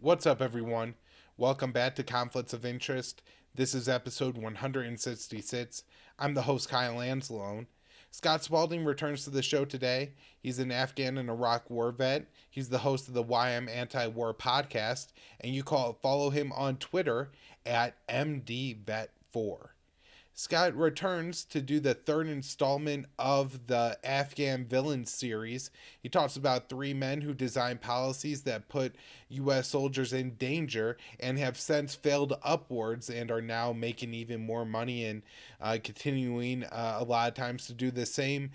What's up, everyone? Welcome back to Conflicts of Interest. This is episode 166. I'm the host, Kyle Anslone. Scott Spaulding returns to the show today. He's an Afghan and Iraq war vet. He's the host of the I'm Antiwar podcast, and you follow him on Twitter at MDVet4. Scott returns to do the third installment of the Afghan Villains series. He talks about three men who designed policies that put U.S. soldiers in danger and have since failed upwards and are now making even more money and continuing a lot of times to do the same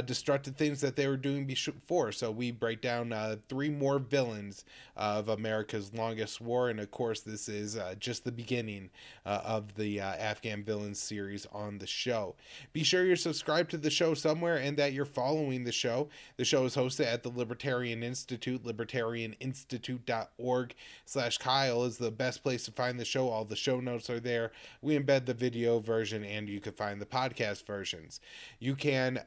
destructive things that they were doing before. So we break down three more villains of America's longest war. And of course, this is just the beginning of the Afghan Villains series on the show. Be sure you're subscribed to the show somewhere and that you're following the show. The show is hosted at the Libertarian Institute. libertarianinstitute.org/Kyle is the best place to find the show. All the show notes are there. We embed the video version and you can find the podcast versions. You can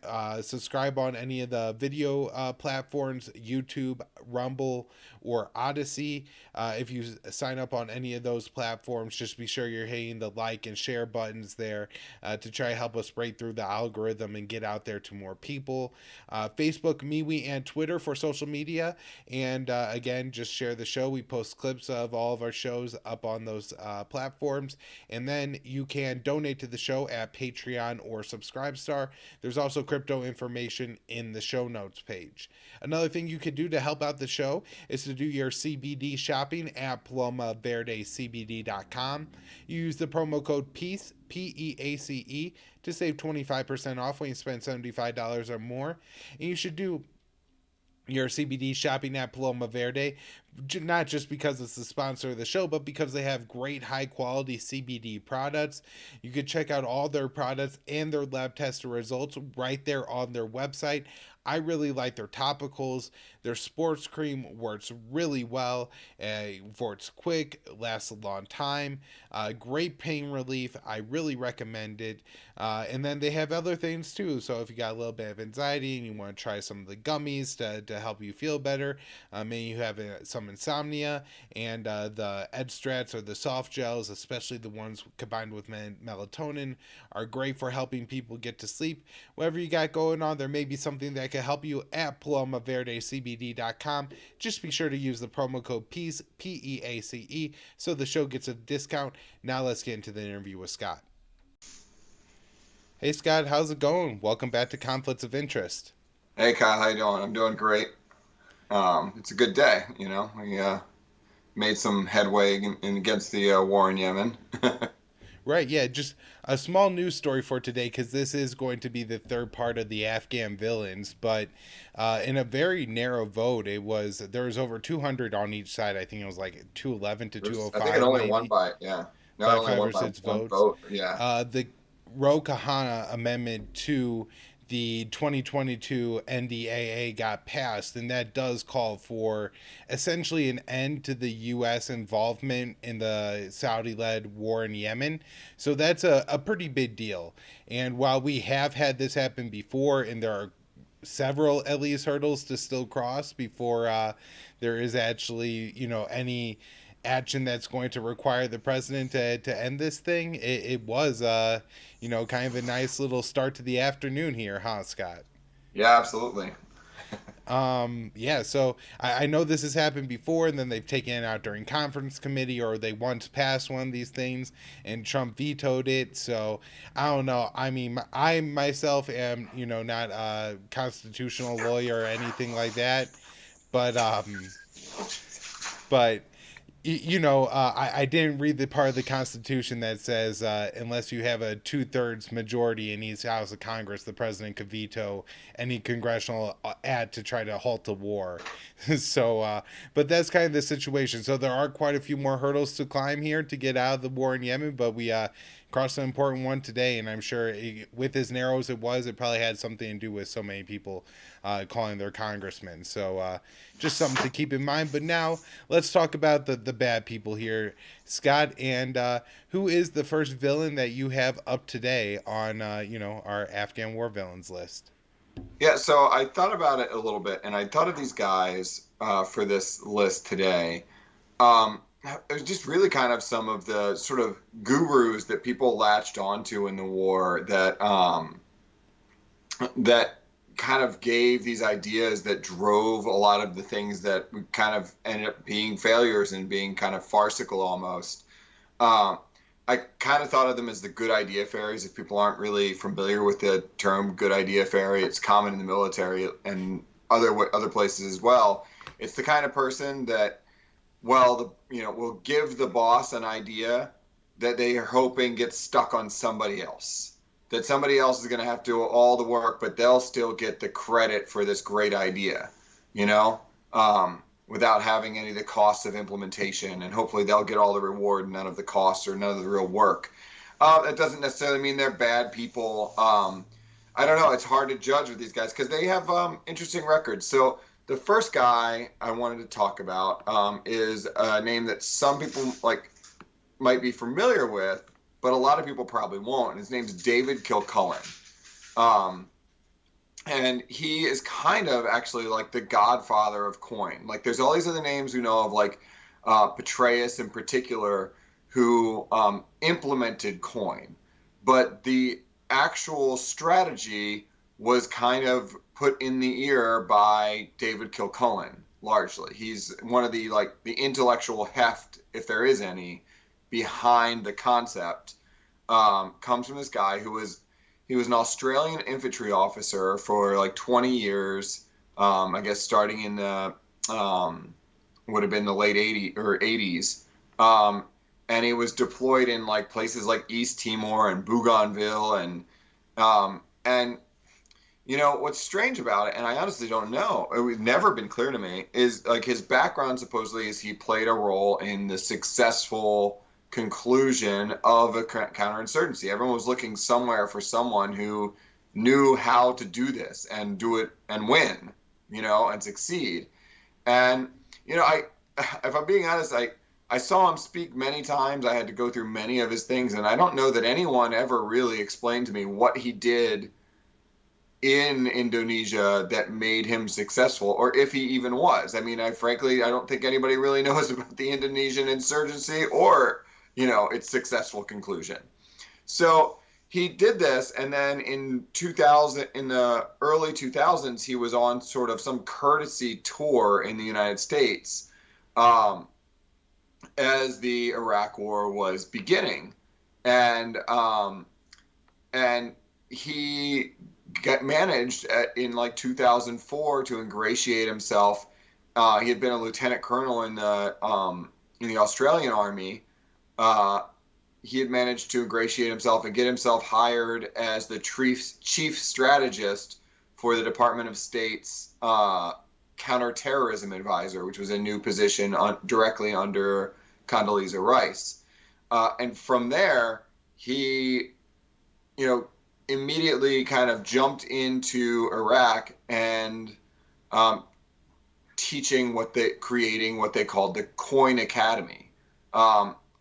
subscribe on any of the video platforms, YouTube, Rumble, or Odyssey. If you sign up on any of those platforms, just be sure you're hitting the like and share buttons there to try to help us break through the algorithm and get out there to more people. Facebook, MeWe, and Twitter for social media. And again, just share the show. We post clips of all of our shows up on those platforms. And then you can donate to the show at Patreon or Subscribestar. There's also crypto information in the show notes page. Another thing you could do to help out the show is to do your CBD shopping at PalomaVerdeCBD.com. You use the promo code PEACE, PEACE, to save 25% off when you spend $75 or more. And you should do your CBD shopping at Paloma Verde, not just because it's the sponsor of the show, but because they have great high quality CBD products. You can check out all their products and their lab tested results right there on their website. I really like their topicals. Their sports cream works really well. For it's quick, lasts a long time. Great pain relief. I really recommend it. And then they have other things too. So if you got a little bit of anxiety and you want to try some of the gummies to help you feel better, maybe you have some insomnia, and the Ed Strats or the soft gels, especially the ones combined with melatonin, are great for helping people get to sleep. Whatever you got going on, there may be something that can help you at PalomaVerdeCBD.com. Just be sure to use the promo code PEACE, PEACE, so the show gets a discount. Now let's get into the interview with Scott. Hey Scott, how's it going? Welcome back to Conflicts of Interest. Hey Kyle, how you doing? I'm doing great. It's a good day, you know. We made some headway against the war in Yemen. Right, yeah, just a small news story for today because this is going to be the third part of the Afghan Villains, but in a very narrow vote, there was over 200 on each side. I think it was like 211 to I think it 205 only won maybe, by no, it by only five won or by six one votes. vote. Yeah, The Ro Kahana Amendment to the 2022 NDAA got passed, and that does call for essentially an end to the U.S. involvement in the Saudi-led war in Yemen. So that's a pretty big deal. And while we have had this happen before, and there are several at least hurdles to still cross before there is actually any action that's going to require the president to end this thing. It was kind of a nice little start to the afternoon here, huh, Scott? yeah, absolutely. Yeah, so I know this has happened before, and then they've taken it out during conference committee, or they once passed one of these things and Trump vetoed it. So I don't know. I mean, I myself am not a constitutional lawyer or anything like that, but but I didn't read the part of the Constitution that says unless you have a 2/3 majority in each House of Congress, the president could veto any congressional act to try to halt the war. So, but that's kind of the situation. So there are quite a few more hurdles to climb here to get out of the war in Yemen, but we crossed an important one today, and I'm sure with as narrow as it was, it probably had something to do with so many people calling their congressmen. So just something to keep in mind. But now let's talk about the bad people here, Scott. And who is the first villain that you have up today on our Afghan War Villains list? Yeah, so I thought about it a little bit, and I thought of these guys for this list today. it was just really kind of some of the sort of gurus that people latched onto in the war that kind of gave these ideas that drove a lot of the things that kind of ended up being failures and being kind of farcical almost. Um, I kind of thought of them as the good idea fairies. If people aren't really familiar with the term good idea fairy, it's common in the military and other places as well. It's the kind of person that, well, will give the boss an idea that they are hoping gets stuck on somebody else. That somebody else is going to have to do all the work, but they'll still get the credit for this great idea, you know, without having any of the costs of implementation. And hopefully they'll get all the reward and none of the costs or none of the real work. That doesn't necessarily mean they're bad people. I don't know. It's hard to judge with these guys because they have interesting records. So the first guy I wanted to talk about is a name that some people like might be familiar with, but a lot of people probably won't. His name's David Kilcullen. Um, and he is kind of actually like the godfather of coin. Like there's all these other names we know of, like Petraeus in particular, who implemented coin. But the actual strategy was kind of put in the ear by David Kilcullen largely. He's one of the intellectual heft, if there is any, behind the concept. Comes from this guy he was an Australian infantry officer for like 20 years. I guess starting in the would have been the late 80s or 80s. And he was deployed in like places like East Timor and Bougainville and what's strange about it, and I honestly don't know, it's never been clear to me, is like his background supposedly is he played a role in the successful conclusion of a counterinsurgency. Everyone was looking somewhere for someone who knew how to do this and do it and win, and succeed. And I, if I'm being honest, I saw him speak many times. I had to go through many of his things, and I don't know that anyone ever really explained to me what he did in Indonesia that made him successful, or if he even was. I mean, frankly, I don't think anybody really knows about the Indonesian insurgency or, its successful conclusion. So he did this, and then in the early 2000s, he was on sort of some courtesy tour in the United States, as the Iraq War was beginning, and he managed in like 2004 to ingratiate himself. He had been a lieutenant colonel in the Australian Army. He had managed to ingratiate himself and get himself hired as the chief strategist for the Department of State's counterterrorism advisor, which was a new position directly under Condoleezza Rice. And from there, he, immediately kind of jumped into Iraq and creating what they called the Coin Academy,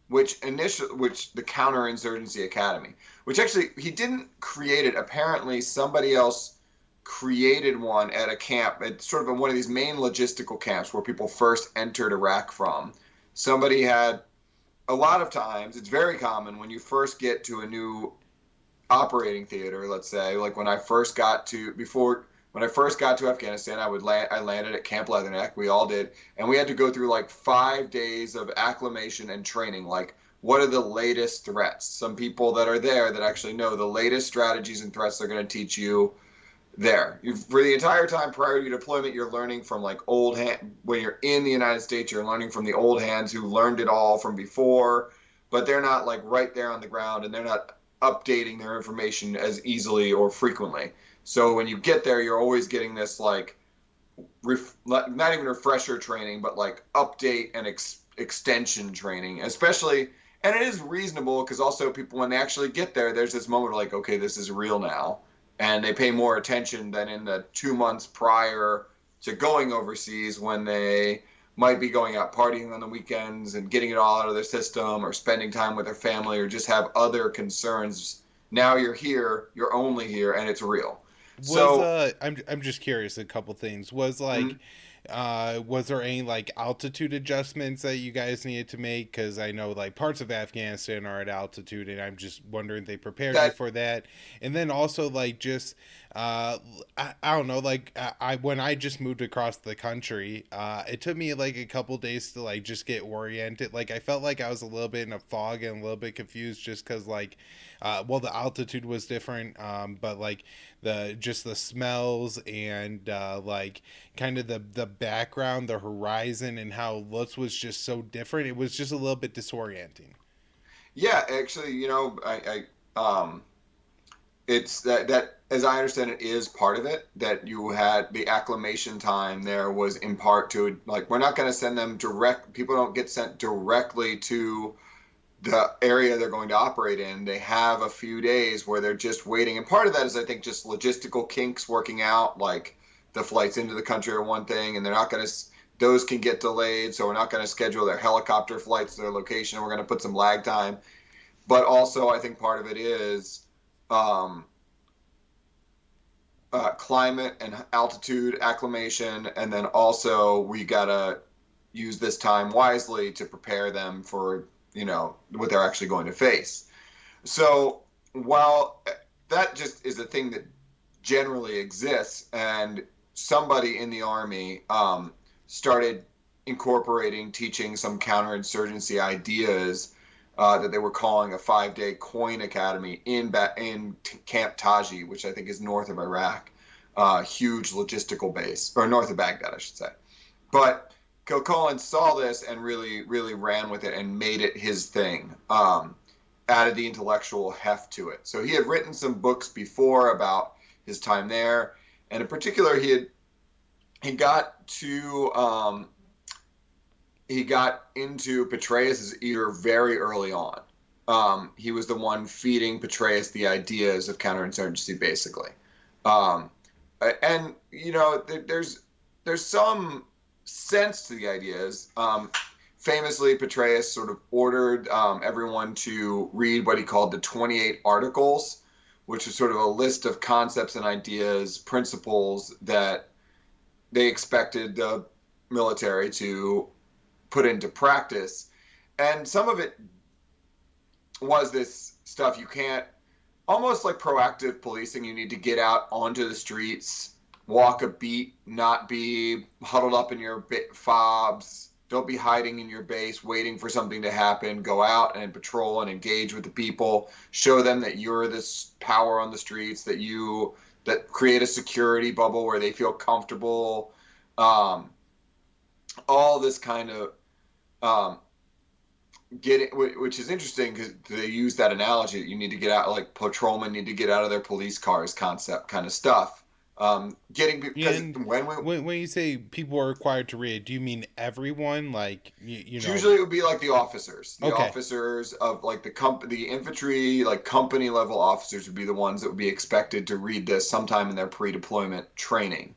which the Counterinsurgency Academy, which actually he didn't create it. Apparently, somebody else created one at a camp. It's sort of one of these main logistical camps where people first entered Iraq from. Somebody had, a lot of times, it's very common when you first get to a new operating theater, let's say, like when I first got to Afghanistan, I landed at Camp Leatherneck. We all did, and we had to go through like 5 days of acclimation and training. Like, what are the latest threats? Some people that are there that actually know the latest strategies and threats they're going to teach you there. For the entire time prior to your deployment, you're learning from like old hand. When you're in the United States, you're learning from the old hands who learned it all from before, but they're not like right there on the ground, and they're not updating their information as easily or frequently. So when you get there, you're always getting this like not even refresher training, but like update and extension training, especially. And it is reasonable because also people, when they actually get there, there's this moment of like, okay, this is real now, and they pay more attention than in the 2 months prior to going overseas, when they might be going out partying on the weekends and getting it all out of their system, or spending time with their family, or just have other concerns. Now you're here, you're only here, and it's real. Was So I'm just curious, a couple things. Was like mm, Was there any like altitude adjustments that you guys needed to make? Because I know like parts of Afghanistan are at altitude, and I'm just wondering if they prepared you That for that. And then also like just I don't know, like I when I just moved across the country, it took me like a couple days to like just get oriented. Like I felt like I was a little bit in a fog and a little bit confused just because like well the altitude was different, but like the just the smells and like kind of the background, the horizon, and how Lutz was just so different. It was just a little bit disorienting. yeah, actually, it's that as I understand it is part of it that you had the acclimation time there was in part to like we're not going to send them direct. People don't get sent directly to the area they're going to operate in. They have a few days where they're just waiting, and part of that is I think just logistical kinks working out. Like the flights into the country are one thing, and they're not going to. Those can get delayed, so we're not going to schedule their helicopter flights to their location. We're going to put some lag time, but also I think part of it is um, climate and altitude acclimation, and then also we gotta use this time wisely to prepare them for what they're actually going to face. So while that just is a thing that generally exists, and somebody in the army started incorporating teaching some counterinsurgency ideas that they were calling a 5-day coin academy in Camp Taji, which I think is north of Iraq, huge logistical base, or north of Baghdad, I should say. But Kilcullen saw this and really, really ran with it and made it his thing. Added the intellectual heft to it. So he had written some books before about his time there, and in particular, he got to he got into Petraeus's ear very early on. He was the one feeding Petraeus the ideas of counterinsurgency, basically. Um, and there's some sense to the ideas. Famously, Petraeus sort of ordered everyone to read what he called the 28 Articles, which is sort of a list of concepts and ideas, principles that they expected the military to put into practice. And some of it was this stuff you can't, almost like proactive policing, you need to get out onto the streets, walk a beat, not be huddled up in your fobs, don't be hiding in your base waiting for something to happen. Go out and patrol and engage with the people, show them that you're this power on the streets, that create a security bubble where they feel comfortable. All this kind of which is interesting because they use that analogy that you need to get out, like patrolmen need to get out of their police cars concept kind of stuff. Because And when you say people are required to read, do you mean everyone? Like you know? usually it would be like the Okay. officers of like the infantry, like company level officers would be the ones that would be expected to read this sometime in their pre-deployment training.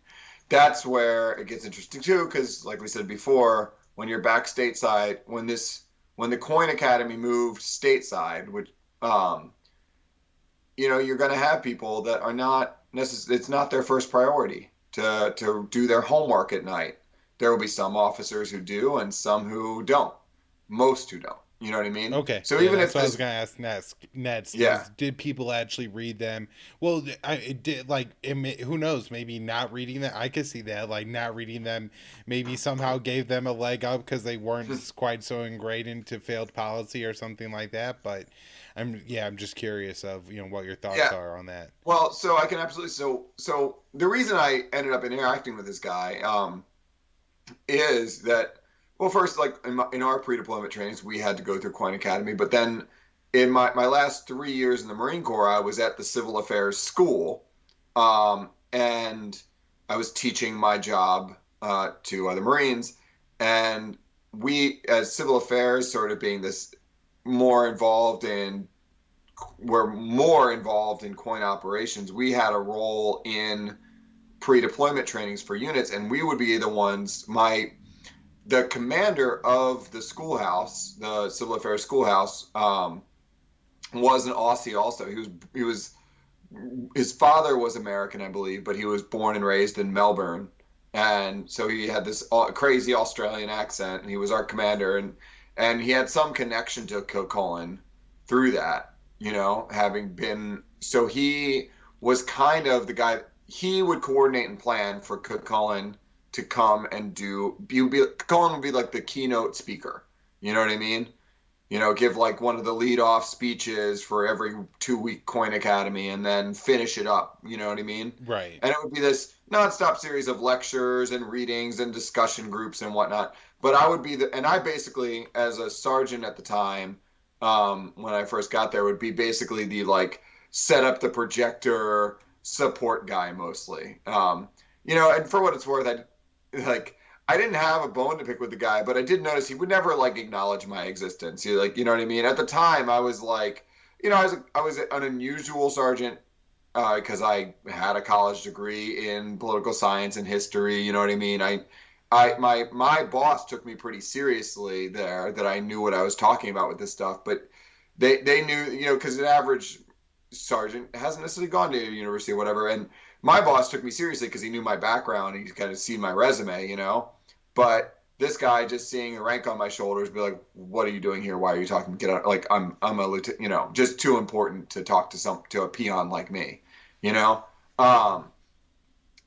That's where it gets interesting too, because like we said before, when you're back stateside, when the Coin Academy moved stateside, which you're going to have people that are not necessarily, it's not their first priority to do their homework at night. There will be some officers who do and some who don't. Most who don't. You know what I mean? Okay, So yeah, even that's if what I was this, gonna ask next yeah, is did people actually read them? Well, it did like who knows? Maybe not reading them. I could see that like not reading them maybe somehow gave them a leg up because they weren't quite so ingrained into failed policy or something like that. But I'm just curious of what your thoughts yeah. are on that. Well, so I can absolutely so the reason I ended up interacting with this guy is that, well, first, like in our pre-deployment trainings, we had to go through Coin Academy, but then in my last 3 years in the Marine Corps, I was at the Civil Affairs School, and I was teaching my job to other Marines, and we, as Civil Affairs, sort of being this more involved in, we're more involved in coin operations. We had a role in pre-deployment trainings for units, and we would be the ones. The commander of the schoolhouse, the Civil Affairs Schoolhouse, was an Aussie. Also, his father was American, I believe, but he was born and raised in Melbourne, And so he had this crazy Australian accent, and he was our commander, and he had some connection to Kilcullen through that, having been. So he was kind of the guy. He would coordinate and plan for Kilcullen to come and do. Kilcullen would be like the keynote speaker. You know what I mean? Give like one of the lead off speeches for every 2 week Coin Academy and then finish it up. You know what I mean? Right. And it would be this nonstop series of lectures and readings and discussion groups and whatnot. But I would be and I basically, as a sergeant at the time, when I first got there, would be basically the like set up the projector support guy mostly. And for what it's worth, I didn't have a bone to pick with the guy, but I did notice he would never like acknowledge my existence. You know what I mean? At the time, I was like, I was an unusual sergeant because I had a college degree in political science and history. You know what I mean? My boss took me pretty seriously there, that I knew what I was talking about with this stuff, but they knew, because an average sergeant hasn't necessarily gone to university or whatever, and my boss took me seriously because he knew my background. He kind of seen my resume. But this guy, just seeing the rank on my shoulders, be like, "What are you doing here? Why are you talking? Get out!" Like I'm a lieutenant, just too important to talk to a peon like me, you know. Um,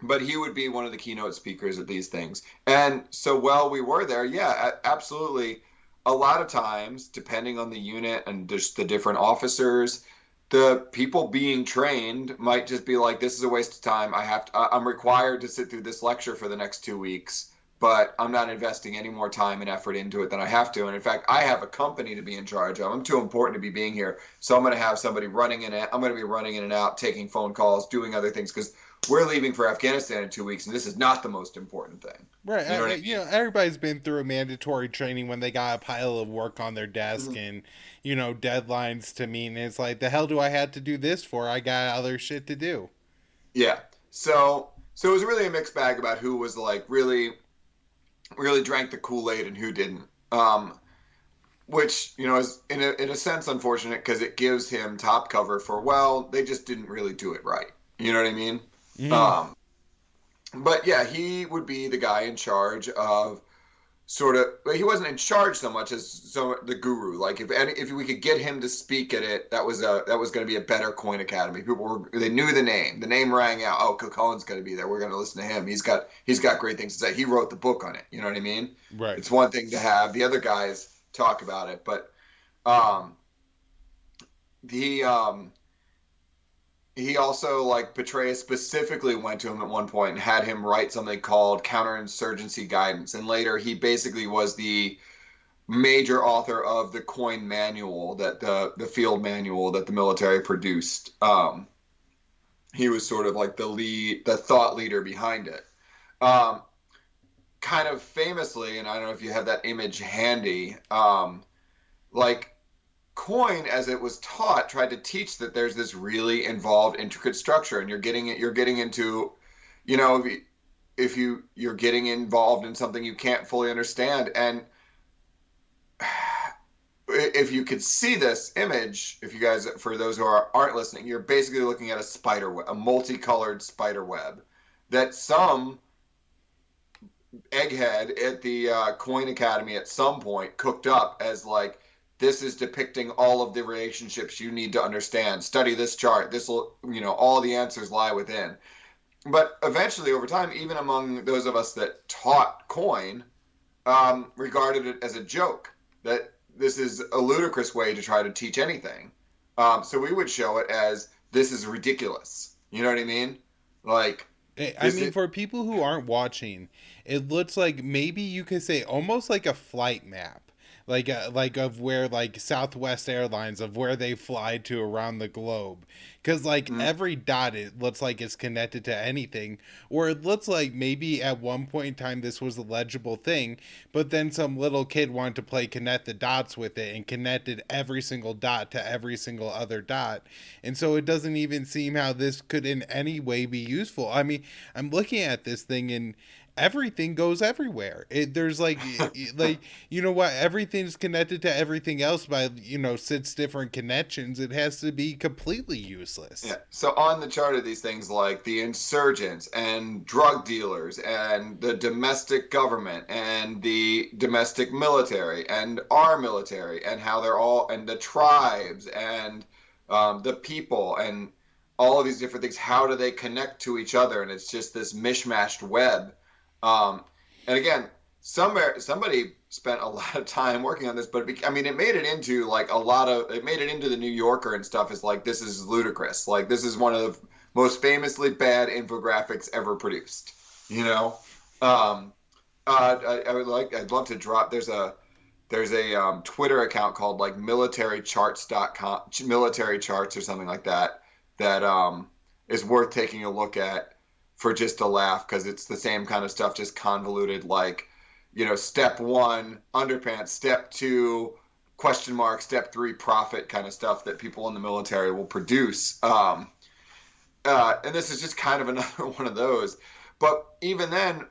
but he would be one of the keynote speakers at these things, and so while we were there, yeah, absolutely. A lot of times, depending on the unit and just the different officers, the people being trained might just be like, "This is a waste of time. I'm required to sit through this lecture for the next 2 weeks, but I'm not investing any more time and effort into it than I have to. And in fact, I have a company to be in charge of. I'm too important to be being here. So I'm going to have somebody running in it. I'm going to be running in and out, taking phone calls, doing other things, because we're leaving for Afghanistan in 2 weeks, and this is not the most important thing." Right. You know what I mean? Everybody's been through a mandatory training when they got a pile of work on their desk Mhm. and, deadlines to meet. And it's like, the hell do I have to do this for? I got other shit to do. Yeah. So it was really a mixed bag about who was like really drank the Kool-Aid and who didn't. Which is in a sense unfortunate because it gives him top cover for, well, they just didn't really do it right. You know what I mean? Mm. Um, but yeah, he would be the guy in charge of sort of. He wasn't in charge so much as the guru. Like if we could get him to speak at it, that was going to be a better Coin Academy. They knew the name. The name rang out. Oh, Cohen's going to be there. We're going to listen to him. He's got great things to say. He wrote the book on it. You know what I mean? Right. It's one thing to have the other guys talk about it, but um, he he also, like, Petraeus specifically went to him at one point and had him write something called counterinsurgency guidance, and later he basically was the major author of the coin manual, that the field manual that the military produced. He was sort of like the thought leader behind it. um, Kind of famously, and I don't know if you have that image handy, like, Coin, as it was taught, tried to teach that there's this really involved, intricate structure, and you're getting into, if you're getting involved in something you can't fully understand. And if you could see this image, if you guys, for those who aren't listening, you're basically looking at a spider web, a multicolored spider web, that some egghead at the Coin Academy at some point cooked up as, like, this is depicting all of the relationships you need to understand. Study this chart. This will, all the answers lie within. But eventually, over time, even among those of us that taught coin, regarded it as a joke, that this is a ludicrous way to try to teach anything. So we would show it as, this is ridiculous. You know what I mean? Like, I this mean, is. for people who aren't watching, it looks like maybe you could say almost like a flight map, like of where like Southwest Airlines of where they fly to around the globe, because like Mm, every dot it looks like it's connected to anything, or it looks like maybe at one point in time this was a legible thing, but then some little kid wanted to play connect the dots with it and connected every single dot to every single other dot, and so it doesn't even seem how this could in any way be useful. I mean, I'm looking at this thing and everything goes everywhere. There's like you know what? Everything's connected to everything else by six different connections. It has to be completely Yeah. useless. So on the chart of these things like the insurgents and drug dealers and the domestic government and the domestic military and our military and how they're all and the tribes and the people and all of these different things. How do they connect to each other? And it's just this mishmashed web. Um, and again, somebody spent a lot of time working on this, but I mean, it made it into like it made it into the New Yorker and stuff. Is like, this is ludicrous. Like, this is one of the most famously bad infographics ever produced. You know, I'd love to drop. There's a Twitter account called like militarycharts.com, military charts or something like that, that is worth taking a look at for just a laugh, because it's the same kind of stuff, just convoluted, like, step one, underpants, step two, question mark, step three, profit kind of stuff that people in the military will produce. And this is just kind of another one of those. But even then,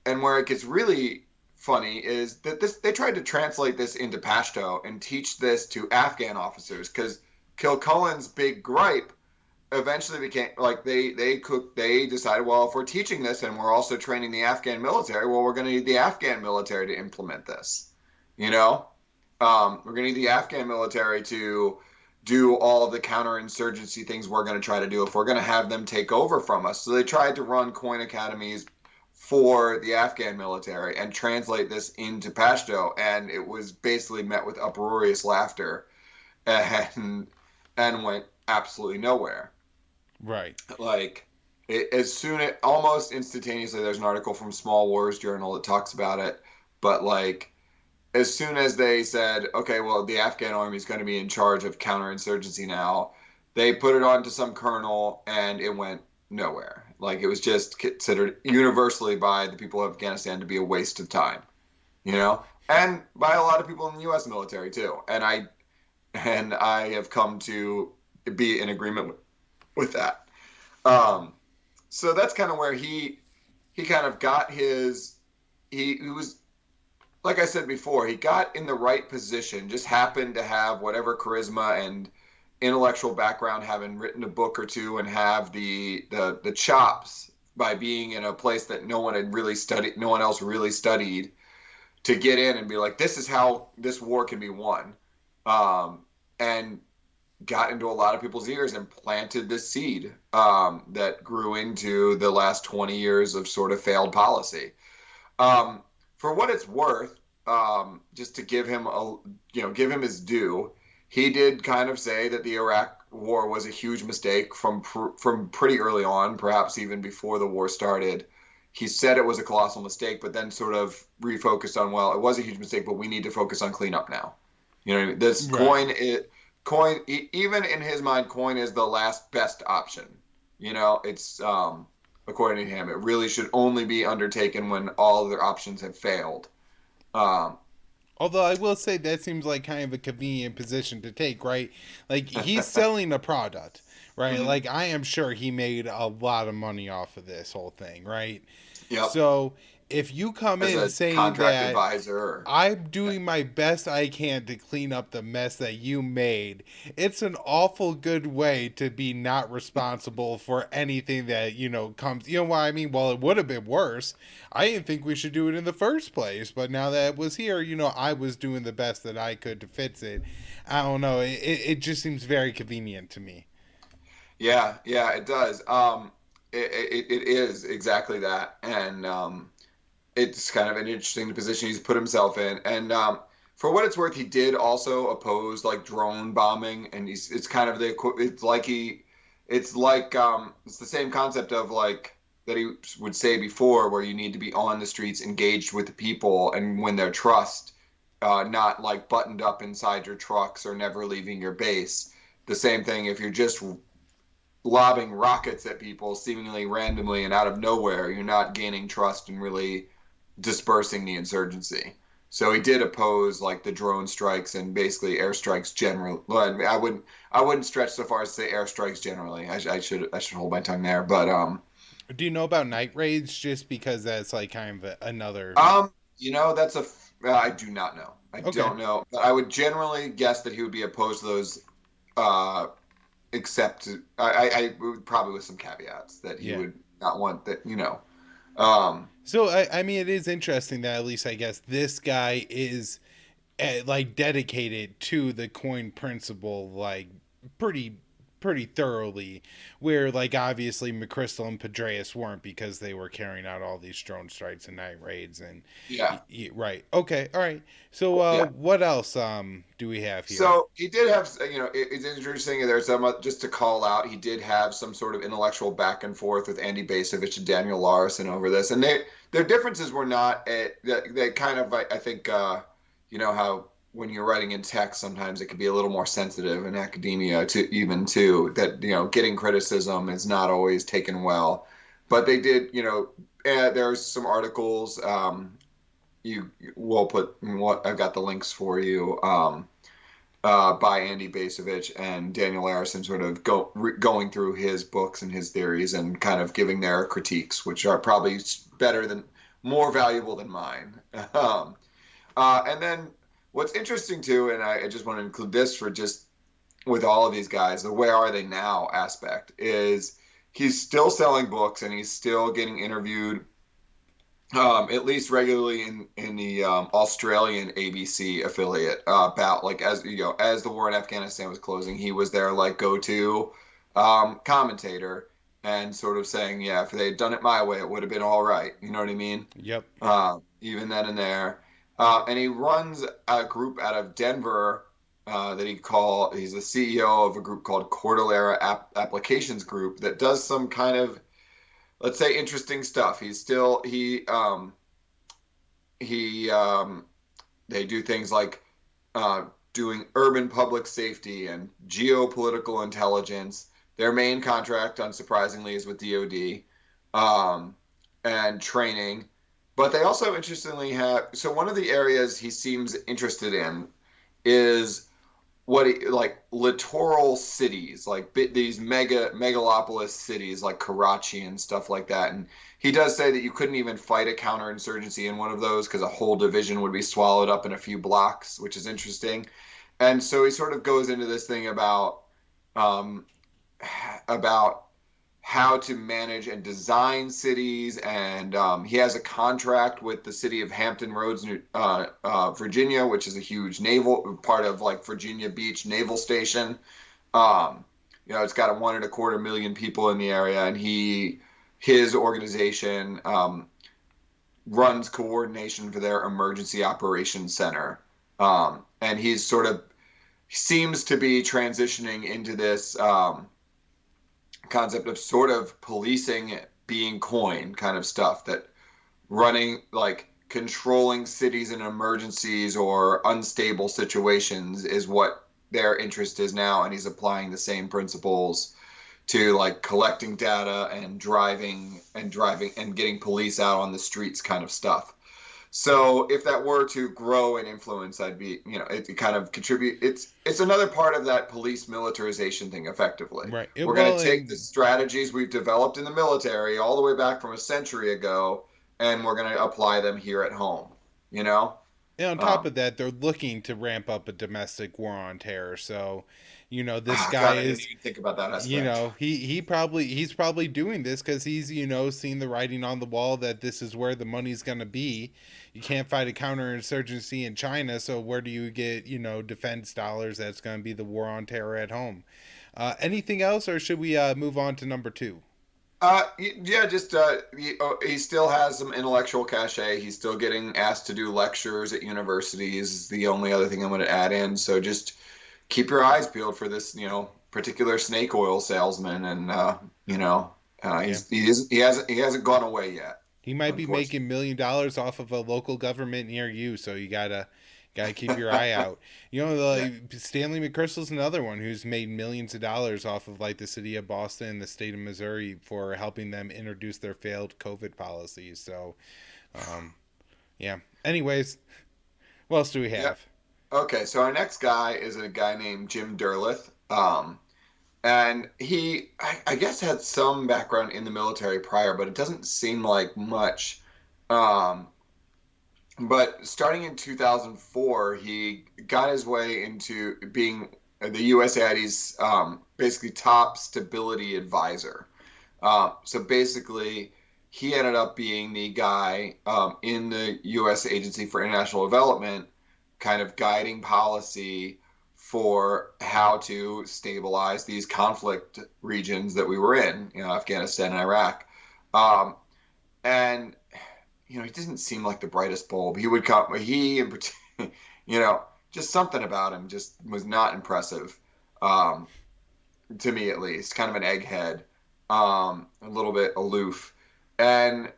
and where it gets really funny is that they tried to translate this into Pashto and teach this to Afghan officers, because Kilcullen's big gripe eventually became like they decided, well, if we're teaching this and we're also training the Afghan military, well, we're going to need the Afghan military to implement this. We're going to need the Afghan military to do all of the counterinsurgency things we're going to try to do if we're going to have them take over from us. So they tried to run coin academies for the Afghan military and translate this into Pashto, and it was basically met with uproarious laughter and went absolutely nowhere. Right. Like, almost instantaneously, there's an article from Small Wars Journal that talks about it. But like, as soon as they said, okay, well, the Afghan army is going to be in charge of counterinsurgency now, they put it on to some colonel, and it went nowhere. Like, it was just considered universally by the people of Afghanistan to be a waste of time, and by a lot of people in the U.S. military too. And I have come to be in agreement with that. So that's kind of where he kind of got he was, like I said before, he got in the right position, just happened to have whatever charisma and intellectual background, having written a book or two, and have the chops by being in a place that no one else really studied, to get in and be like, this is how this war can be won. And got into a lot of people's ears and planted this seed that grew into the last 20 years of sort of failed policy. For what it's worth, just to give him his due, he did kind of say that the Iraq War was a huge mistake from pretty early on, perhaps even before the war started. He said it was a colossal mistake, but then sort of refocused on, well, it was a huge mistake, but we need to focus on cleanup now. You know what I mean? This right. Coin, even in his mind, coin is the last best option. It's according to him, it really should only be undertaken when all other options have failed. Although I will say that seems like kind of a convenient position to take, right? Like, he's selling a product, right? Mm-hmm. Like, I am sure he made a lot of money off of this whole thing, right? Yep. So if you come in saying that advisor, I'm doing my best I can to clean up the mess that you made, it's an awful good way to be not responsible for anything that, comes. You know what I mean? Well, it would have been worse. I didn't think we should do it in the first place, but now that it was here, I was doing the best that I could to fix it. I don't know. It just seems very convenient to me. Yeah, it does. It is exactly that. And, it's kind of an interesting position he's put himself in. And for what it's worth, he did also oppose like drone bombing, and it's kind of it's the same concept of like that he would say before, where you need to be on the streets, engaged with the people, and win their trust, not like buttoned up inside your trucks or never leaving your base. The same thing if you're just lobbing rockets at people seemingly randomly and out of nowhere, you're not gaining trust and really dispersing the insurgency. So he did oppose like the drone strikes and basically airstrikes generally. Well, I wouldn't stretch so far as to say airstrikes generally. I should hold my tongue there, but Do you know about night raids? Just because that's like kind of another. That's I do not know. I Okay. don't know, but I would generally guess that he would be opposed to those, uh, except I would probably with some caveats that he Yeah. would not want that. Um, So I mean, it is interesting that at least I guess this guy is like dedicated to the coin principle, like pretty pretty thoroughly, where like obviously McChrystal and Pedreus weren't because they were carrying out all these drone strikes and night raids and yeah, right. Okay, all right. So yeah. what else do we have here? So he did have, it's interesting. There's some, just to call out, he did have some sort of intellectual back and forth with Andy Basovich and Daniel Larson over this, and their differences were not, they kind of, I think, how when you're writing in text, sometimes it can be a little more sensitive in academia to even too that getting criticism is not always taken well, but they did, there's some articles. You will put what I've got the links for you. By Andy Basovich and Daniel Larison, sort of going through his books and his theories and kind of giving their critiques, which are probably more valuable than mine. And then what's interesting too, and I just want to include this for just with all of these guys, the where are they now aspect is he's still selling books and he's still getting interviewed, at least regularly in the Australian ABC affiliate, about like as the war in Afghanistan was closing, he was their like go-to commentator and sort of saying, yeah, if they had done it my way, it would have been all right. You know what I mean? Yep. Even then and there, and he runs a group out of Denver. He's the CEO of a group called Cordillera Applications Group that does some kind of, let's say, interesting stuff. He they do things like doing urban public safety and geopolitical intelligence. Their main contract, unsurprisingly, is with DoD, and training. But they also interestingly have, so one of the areas he seems interested in is like littoral cities, like these megalopolis cities like Karachi and stuff like that. And he does say that you couldn't even fight a counterinsurgency in one of those because a whole division would be swallowed up in a few blocks, which is interesting. And so he sort of goes into this thing um, about how to manage and design cities, and he has a contract with the city of Hampton Roads, Virginia, which is a huge naval part of like Virginia Beach Naval Station. It's got 1.25 million people in the area, and his organization runs coordination for their emergency operations center, and he's sort of seems to be transitioning into this. Concept of sort of policing being coin kind of stuff, that running like controlling cities in emergencies or unstable situations is what their interest is now, and he's applying the same principles to like collecting data and driving and getting police out on the streets kind of stuff. So if that were to grow in influence, I'd be, it kind of contribute. It's another part of that police militarization thing. Effectively, Right. we're going Well, to take the and strategies we've developed in the military all the way back from a century ago, and we're going to apply them here at home. You know, on top um, of that, they're looking to ramp up a domestic war on terror. So, this guy God, I didn't is, even think about that aspect. he's probably doing this because he's seen the writing on the wall that this is where the money's gonna be. You can't fight a counterinsurgency in China, so where do you get defense dollars? That's gonna be the war on terror at home. Anything else, or should we move on to number two? Yeah, just he still has some intellectual cachet. He's still getting asked to do lectures at universities. Is the only other thing I'm going to add in. So just keep your eyes peeled for this, particular snake oil salesman, and Yeah, he hasn't gone away yet, he might be unfortunately. making $1 million off of a local government near you, so you gotta keep your eye out. Yeah. Like Stanley McChrystal's another one who's made millions of dollars off of like the city of Boston and the state of Missouri for helping them introduce their failed COVID policies. So, um, yeah. Anyways, what else do we Yeah. have? Okay, so our next guy is a guy named Jim Derleth. And he, I guess, had some background in the military prior, but it doesn't seem like much. Um, but starting in 2004, he got his way into being the USAID's basically top stability advisor. So basically, he ended up being the guy in the U.S. Agency for International Development, kind of guiding policy for how to stabilize these conflict regions that we were in, Afghanistan and Iraq. Um, and he didn't seem like the brightest bulb. He would come, you know, just something about him just was not impressive, um, to me at least. Kind of an egghead, a little bit aloof, and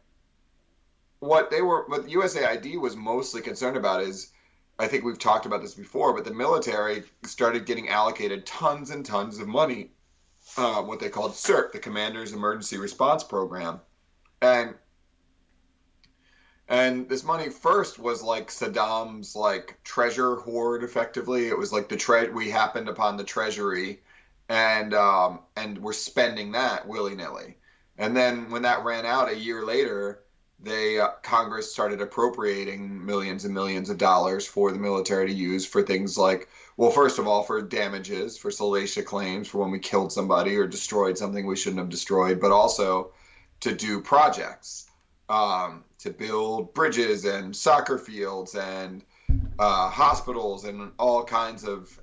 what USAID was mostly concerned about is, I think we've talked about this before, but the military started getting allocated tons and tons of money, what they called CERT, the Commander's Emergency Response Program, and And this money first was like Saddam's like treasure hoard. Effectively, it was like we happened upon the treasury, and we're spending that willy nilly. And then when that ran out a year later, they Congress started appropriating millions and millions of dollars for the military to use for things like, well, first of all, for damages, for salacious claims, for when we killed somebody or destroyed something we shouldn't have destroyed, but also to do projects, to build bridges and soccer fields and hospitals and all kinds of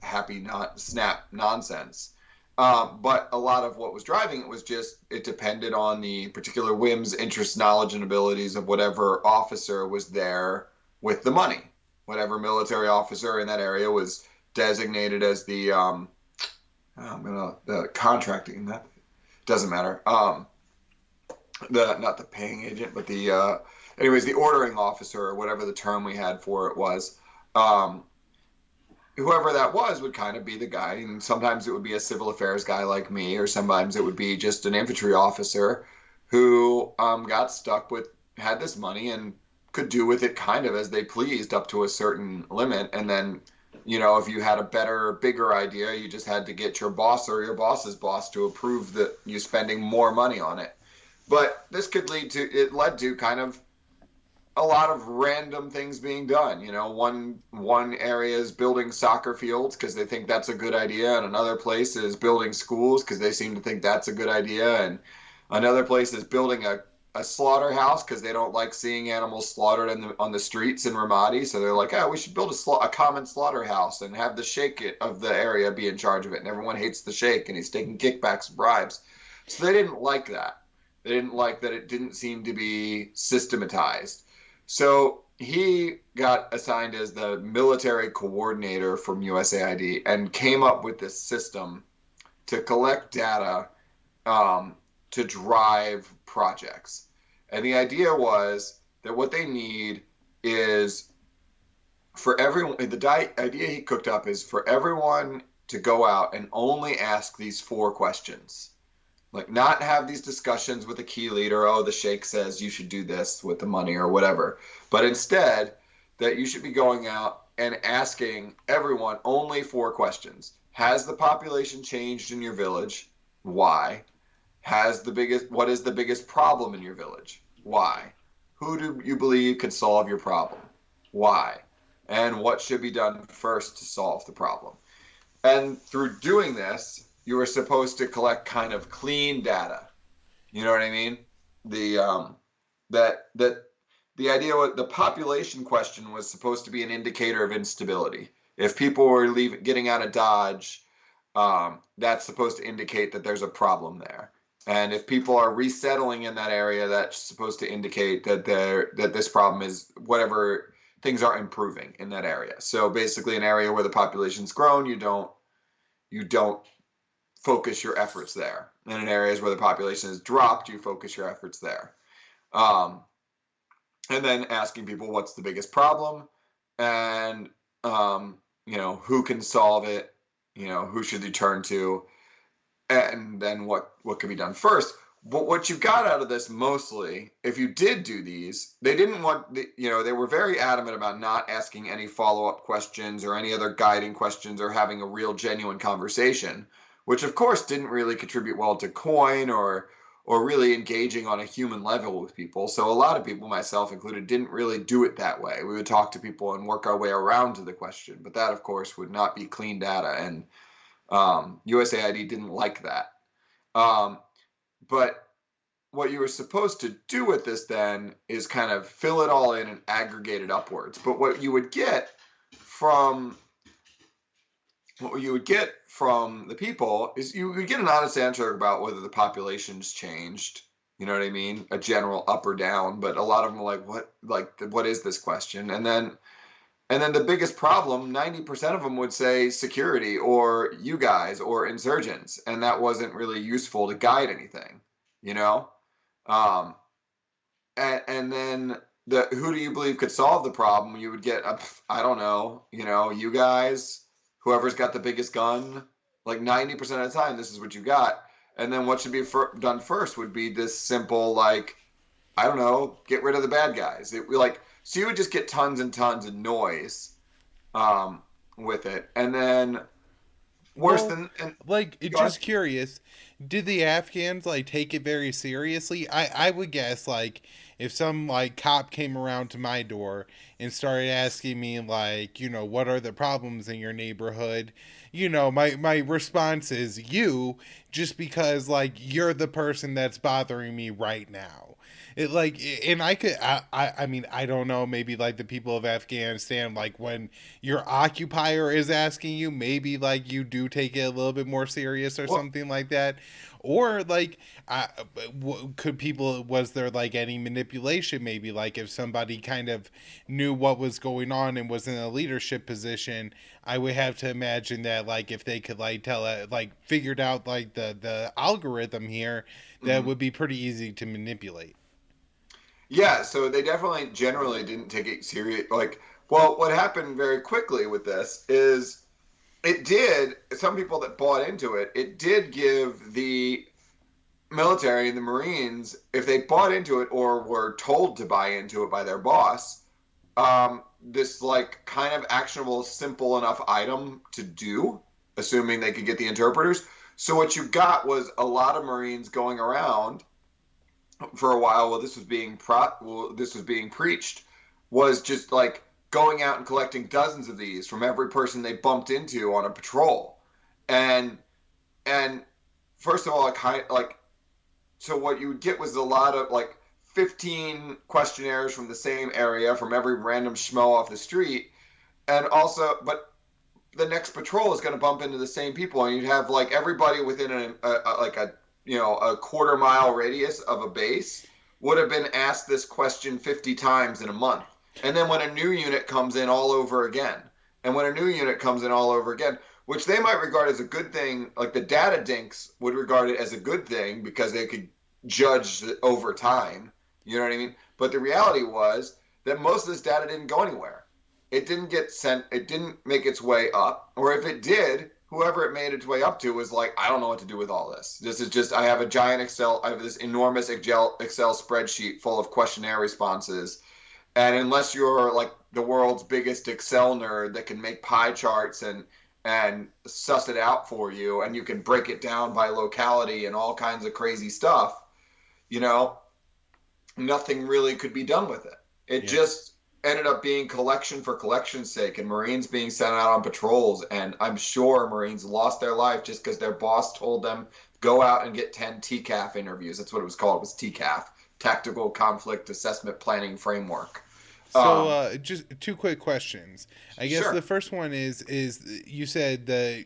snap nonsense. But a lot of what was driving it was just it depended on the particular whims, interests, knowledge, and abilities of whatever officer was there with the money. Whatever military officer in that area was designated as the contracting. That doesn't matter. The not the paying agent, but the ordering officer, or whatever the term we had for it was. Um, Whoever that was would kind of be the guy, and sometimes it would be a civil affairs guy like me, or sometimes it would be just an infantry officer who got stuck with had this money and could do with it kind of as they pleased up to a certain limit, and then if you had a better, bigger idea, you just had to get your boss or your boss's boss to approve that you spending more money on it. But this could it led to kind of a lot of random things being done. One area is building soccer fields because they think that's a good idea, and another place is building schools because they seem to think that's a good idea, and another place is building a slaughterhouse because they don't like seeing animals slaughtered on the streets in Ramadi. So they're like, oh, we should build a common slaughterhouse and have the sheikh of the area be in charge of it. And everyone hates the sheikh, and he's taking kickbacks and bribes. So they didn't like that. They didn't like that it didn't seem to be systematized. So he got assigned as the military coordinator from USAID and came up with this system to collect data, to drive projects. And the idea was that what they need is for everyone, the idea he cooked up is for everyone to go out and only ask these 4 questions. Like, not have these discussions with a key leader, oh, the sheikh says you should do this with the money or whatever. But instead, that you should be going out and asking everyone only 4 questions. Has the population changed in your village? Why? What is the biggest problem in your village? Why? Who do you believe could solve your problem? Why? And what should be done first to solve the problem? And through doing this, you were supposed to collect kind of clean data. You know what I mean? That the idea was the population question was supposed to be an indicator of instability. If people were getting out of Dodge, that's supposed to indicate that there's a problem there. And if people are resettling in that area, that's supposed to indicate that this problem is whatever things are improving in that area. So basically, an area where the population's grown, you don't focus your efforts there. And in areas where the population has dropped, you focus your efforts there. And then asking people what's the biggest problem, and who can solve it, who should you turn to, and then what can be done first. But what you got out of this mostly, if you did do these, they didn't want, they were very adamant about not asking any follow-up questions or any other guiding questions or having a real genuine conversation. which of course didn't really contribute well to coin or really engaging on a human level with people. So a lot of people, myself included, didn't really do it that way. We would talk to people and work our way around to the question, but that of course would not be clean data, and USAID didn't like that. But what you were supposed to do with this then is kind of fill it all in and aggregate it upwards. But what you would get from the people is you would get an honest answer about whether the population's changed. You know what I mean? A general up or down, but a lot of them are what is this question? And then the biggest problem, 90% of them would say security or you guys or insurgents, and that wasn't really useful to guide anything, you know? Um, and then who do you believe could solve the problem? You would get, I don't know, you guys, whoever's got the biggest gun, like 90% of the time, this is what you got. And then what should be done first would be this simple, like, I don't know, get rid of the bad guys. So you would just get tons and tons of noise with it. And then just curious, did the Afghans take it very seriously? I would guess if some cop came around to my door and started asking me what are the problems in your neighborhood, my response is you, just because you're the person that's bothering me right now. And I mean, I don't know, maybe the people of Afghanistan, when your occupier is asking you, maybe you do take it a little bit more serious or something like that. Or was there any manipulation, maybe if somebody kind of knew what was going on and was in a leadership position? I would have to imagine that if they could figured out the algorithm here, that Mm-hmm. would be pretty easy to manipulate. Yeah, so they definitely generally didn't take it serious. What happened very quickly with this is some people that bought into it, it did give the military and the Marines, if they bought into it or were told to buy into it by their boss, this kind of actionable, simple enough item to do, assuming they could get the interpreters. So what you got was a lot of Marines going around for a while while this was being preached, was just going out and collecting dozens of these from every person they bumped into on a patrol. And first of all, so what you would get was a lot of 15 questionnaires from the same area from every random schmo off the street. And also, but the next patrol is going to bump into the same people, and you'd have everybody within a quarter-mile radius of a base would have been asked this question 50 times in a month. And then when a new unit comes in all over again, which they might regard as a good thing, the data dinks would regard it as a good thing because they could judge over time. You know what I mean? But the reality was that most of this data didn't go anywhere. It didn't get sent. It didn't make its way up. Or if it did, whoever it made its way up to was I don't know what to do with all this. This is just, I have this enormous Excel spreadsheet full of questionnaire responses. And unless you're the world's biggest Excel nerd that can make pie charts and suss it out for you, and you can break it down by locality and all kinds of crazy stuff, nothing really could be done with it. It just ended up being collection for collection's sake, and Marines being sent out on patrols. And I'm sure Marines lost their life just because their boss told them, go out and get 10 TCAF interviews. That's what it was called. It was TCAF, Tactical Conflict Assessment Planning Framework. So just two quick questions. I guess Sure. the first one is you said that,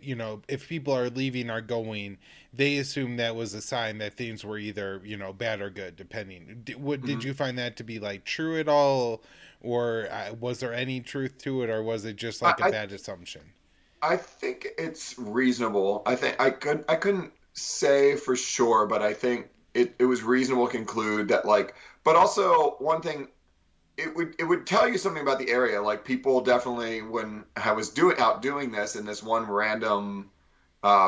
if people are leaving or going, they assume that was a sign that things were either, bad or good, depending. Did you find that to be true at all? Or was there any truth to it, or was it just a bad assumption? I think it's reasonable. I think I couldn't say for sure, but I think it was reasonable to conclude that but also one thing, it would tell you something about the area. People definitely, when I was doing this in this one random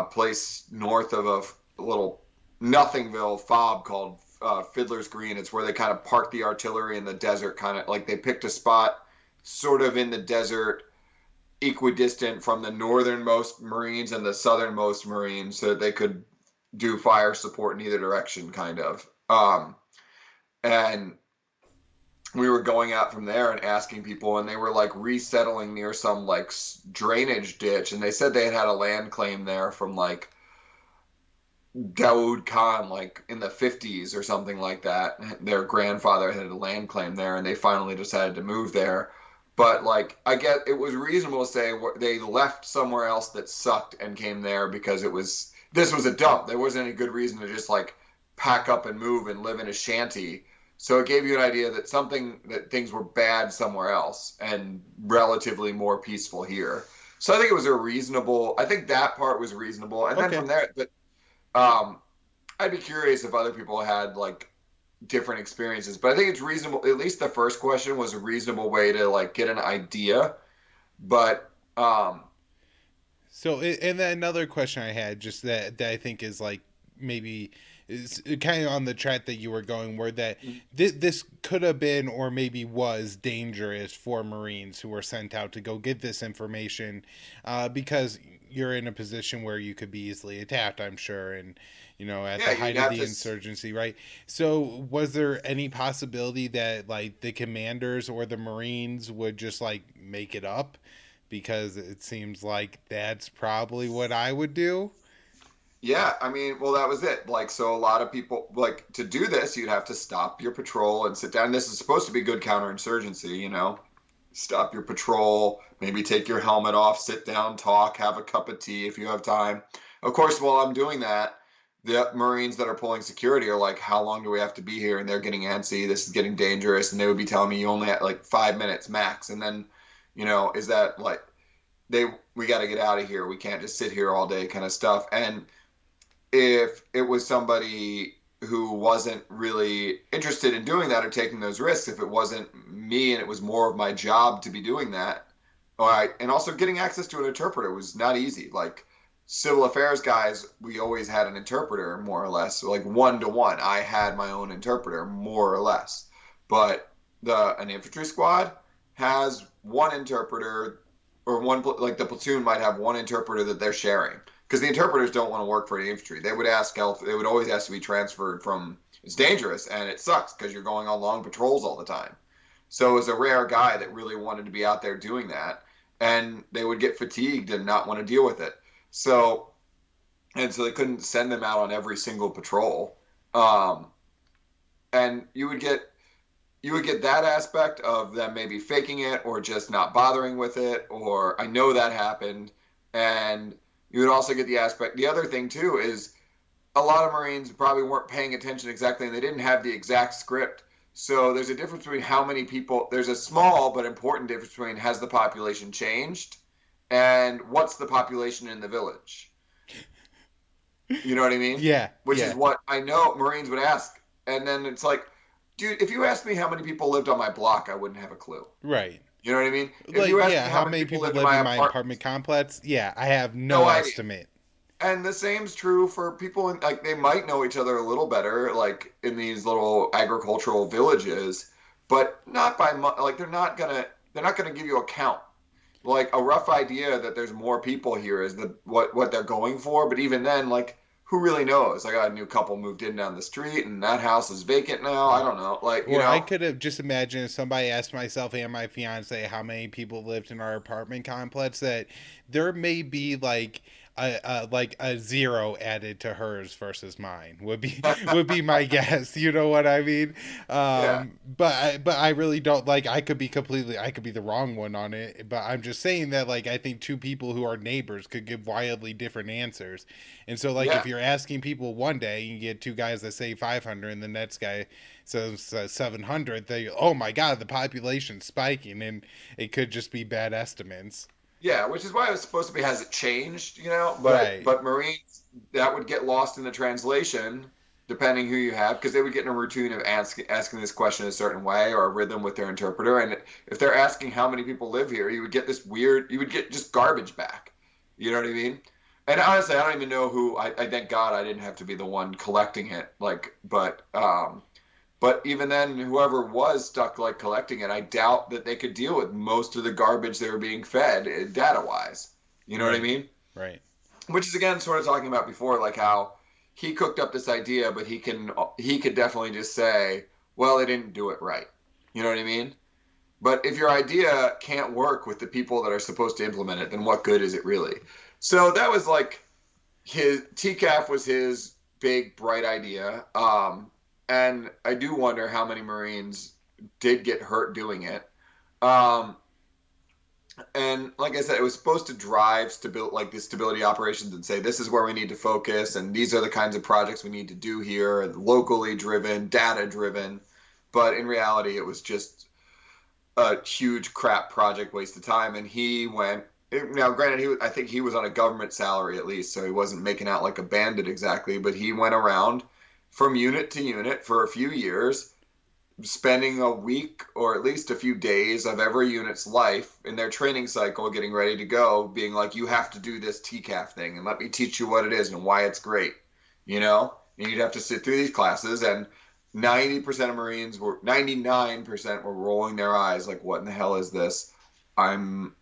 place north of a little Nothingville fob called Fiddler's Green. It's where they kind of park the artillery in the desert, kind of they picked a spot sort of in the desert equidistant from the northernmost Marines and the southernmost Marines so that they could do fire support in either direction, kind of. And we were going out from there and asking people, and they were like resettling near some like drainage ditch, and they said they had a land claim there from like Daoud Khan, like in the 50s or something like that. Their grandfather had a land claim there, and they finally decided to move there. But like, I get it was reasonable to say they left somewhere else that sucked and came there because this was a dump. There wasn't any good reason to just like pack up and move and live in a shanty. So it gave you an idea that things were bad somewhere else and relatively more peaceful here. So I think it was I think that part was reasonable. And then Okay. from there, but um, I'd be curious if other people had like different experiences, but I think it's reasonable. At least the first question was a reasonable way to like get an idea. But So, and then another question I had, just that I think is like maybe is kind of on the track that you were going, where that this could have been or maybe was dangerous for Marines who were sent out to go get this information, because you're in a position where you could be easily attacked, I'm sure, and at yeah, the you'd height of have the to. insurgency, right? So, was there any possibility that like the commanders or the Marines would just like make it up? Because it seems like that's probably what I would do. Yeah, I mean, well, that was it. Like, so a lot of people, like, to do this, you'd have to stop your patrol and sit down. This is supposed to be good counterinsurgency, Stop your patrol, maybe take your helmet off, sit down, talk, have a cup of tea if you have time. Of course, while I'm doing that, the Marines that are pulling security are like, how long do we have to be here? And they're getting antsy. This is getting dangerous. And they would be telling me you only have like 5 minutes max. And then, is that like, we got to get out of here. We can't just sit here all day kind of stuff. And if it was somebody who wasn't really interested in doing that or taking those risks, if it wasn't me and it was more of my job to be doing that, all right, and also getting access to an interpreter was not easy. Like civil affairs guys, we always had an interpreter more or less, so like 1-to-1. I had my own interpreter more or less, but an infantry squad has one interpreter, or one like the platoon might have one interpreter that they're sharing because the interpreters don't want to work for the infantry. They would always ask to be transferred from. It's dangerous and it sucks because you're going on long patrols all the time. So it was a rare guy that really wanted to be out there doing that, and they would get fatigued and not want to deal with it. So they couldn't send them out on every single patrol. Um, and you would get that aspect of them maybe faking it or just not bothering with it, or I know that happened. And you would also get the other thing too is a lot of Marines probably weren't paying attention exactly and they didn't have the exact script. So there's a difference between how many people, there's a small but important difference between has the population changed and what's the population in the village. You know what I mean? Yeah, Which is yeah, what I know Marines would ask. And then it's like, dude, if you asked me how many people lived on my block, I wouldn't have a clue. right. You know what I mean? If Like, you asked yeah, me how how many many people people lived in live my in my apartment, apartment complex? Yeah, I have no no idea. estimate. And the same's true for people in, like, they might know each other a little better, like in these little agricultural villages, but not by like they're not gonna give you a count. Like a rough idea that there's more people here is what they're going for, but even then, like who really knows? Like a new couple moved in down the street and that house is vacant now. I don't know. Like, Or I could have just imagined if somebody asked myself and my fiance how many people lived in our apartment complex, that there may be like a zero added to hers versus mine would be my guess. You know what I mean? yeah. But I really don't, like, I could be the wrong one on it. But I'm just saying that, like, I think two people who are neighbors could give wildly different answers. And so, like, Yeah. if you're asking people one day, you get two guys that say 500, and the next guy says 700. They, oh my God, the population's spiking, and it could just be bad estimates. Yeah, which is why it was supposed to be has it changed, But Right. but Marines that would get lost in the translation, depending who you have, because they would get in a routine of asking this question a certain way or a rhythm with their interpreter. And if they're asking how many people live here, you would get just garbage back. You know what I mean? And honestly, I don't even know who. I thank God I didn't have to be the one collecting it. Like, but But even then, whoever was stuck like collecting it, I doubt that they could deal with most of the garbage they were being fed data wise. You know what I Right. mean? Right. Which is again sort of talking about before, like how he cooked up this idea, but he could definitely just say, well, they didn't do it right. You know what I mean? But if your idea can't work with the people that are supposed to implement it, then what good is it really? So that was like his TCAF was his big bright idea. And I do wonder how many Marines did get hurt doing it. Um, and like I said, it was supposed to drive stability, like the stability operations, and say this is where we need to focus, and these are the kinds of projects we need to do here, locally driven, data driven. But in reality, it was just a huge crap project, waste of time. And he went. Now, granted, I think he was on a government salary at least, so he wasn't making out like a bandit exactly. But he went around from unit to unit for a few years, spending a week or at least a few days of every unit's life in their training cycle getting ready to go, being like, you have to do this TCAF thing and let me teach you what it is and why it's great, you know? And you'd have to sit through these classes, and 90% of Marines were 99% were rolling their eyes like, what in the hell is this? I'm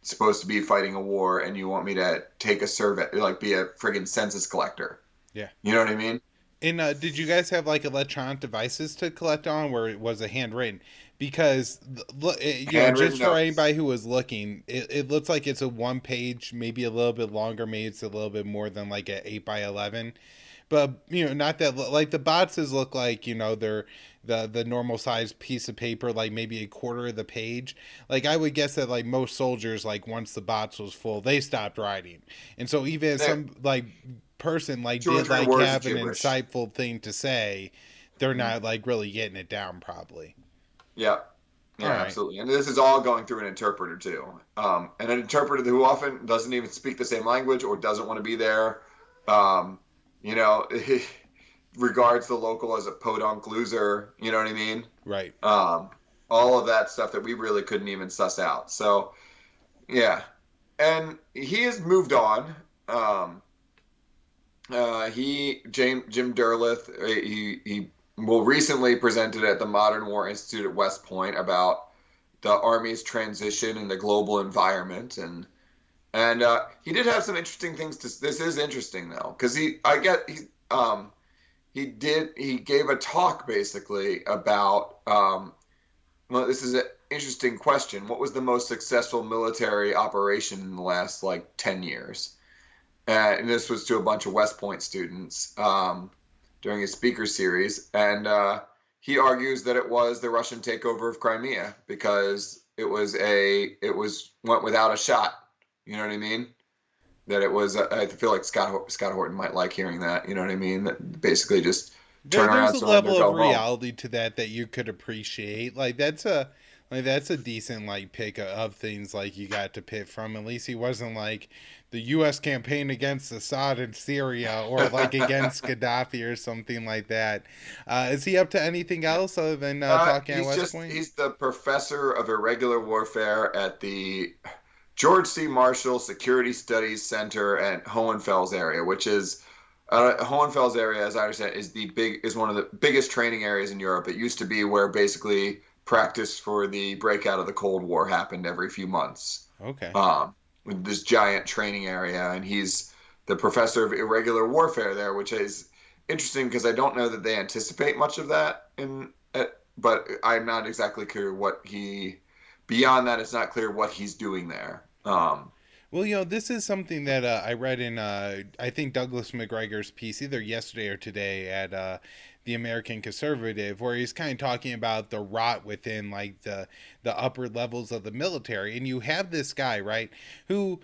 supposed to be fighting a war and you want me to take a survey, like be a friggin' census collector. Yeah. You know what I mean? And did you guys have like electronic devices to collect on, where it was a handwritten? Because just Handwritten for notes. anybody who was looking, it looks like it's a one page, maybe a little bit longer, maybe it's a little bit more than like a 8 by 11. But not that like the boxes look like they're the normal size piece of paper, like maybe a quarter of the page. Like I would guess that like most soldiers, like once the box was full, they stopped writing, and so even if They're some like person like two or did three like words of have an gibberish. insightful thing to say, they're Mm-hmm. not like really getting it down probably. Yeah, All yeah, right. absolutely. And this is all going through an interpreter too, and an interpreter who often doesn't even speak the same language or doesn't want to be there. Um, you know, regards the local as a podunk loser. You know what I mean? Right. Um, all of that stuff that we really couldn't even suss out. So yeah, and he has moved on. Jim Derleth, he well recently presented at the Modern War Institute at West Point about the Army's transition in the global environment, and he did have some interesting things to. This is interesting though, because he gave a talk basically about well, this is an interesting question. What was the most successful military operation in the last like 10 years? And this was to a bunch of West Point students during his speaker series, and he argues that it was the Russian takeover of Crimea because it was went without a shot. You know what I mean? That it was. I feel like Scott Horton might like hearing that. You know what I mean? That basically just turn There's around, a surrender, level of go home. reality to that you could appreciate. Like that's a decent like pick of things like you got to pick from. At least he wasn't like the U.S. campaign against Assad in Syria or like against Gaddafi or something like that. Is he up to anything else other than talking at West Point? He's the professor of irregular warfare at the George C. Marshall Security Studies Center at Hohenfels area, which is Hohenfels area, as I understand, is one of the biggest training areas in Europe. It used to be where basically practice for the breakout of the Cold War happened every few months. Okay. With this giant training area, and he's the professor of irregular warfare there, which is interesting because I don't know that they anticipate much of that but I'm not exactly clear what he beyond that. It's not clear what he's doing there. Well, this is something that I read in, I think, Douglas McGregor's piece either yesterday or today at the American Conservative, where he's kind of talking about the rot within like the upper levels of the military, and you have this guy, right, who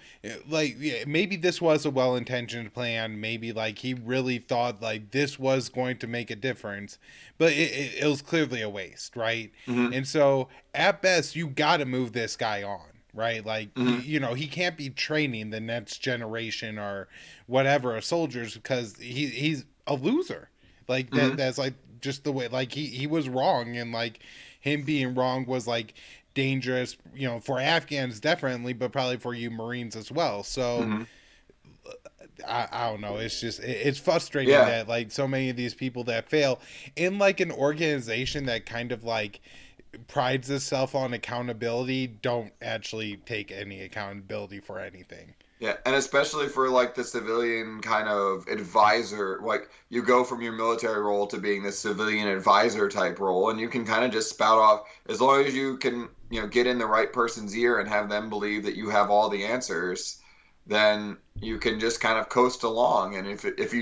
like yeah, maybe this was a well intentioned plan, maybe like he really thought like this was going to make a difference, but it was clearly a waste, right, Mm-hmm, and so at best you got to move this guy on, right? Like mm-hmm, he can't be training the next generation or whatever of soldiers because he's a loser. Like mm-hmm, that's like just the way like he was wrong, and like him being wrong was like dangerous, for Afghans definitely, but probably for you Marines as well. So mm-hmm. I don't know. It's just it's frustrating Yeah. that like so many of these people that fail in like an organization that kind of like prides itself on accountability don't actually take any accountability for anything. Yeah, and especially for like the civilian kind of advisor, like you go from your military role to being the civilian advisor type role, and you can kind of just spout off as long as you can, get in the right person's ear and have them believe that you have all the answers, then you can just kind of coast along. And if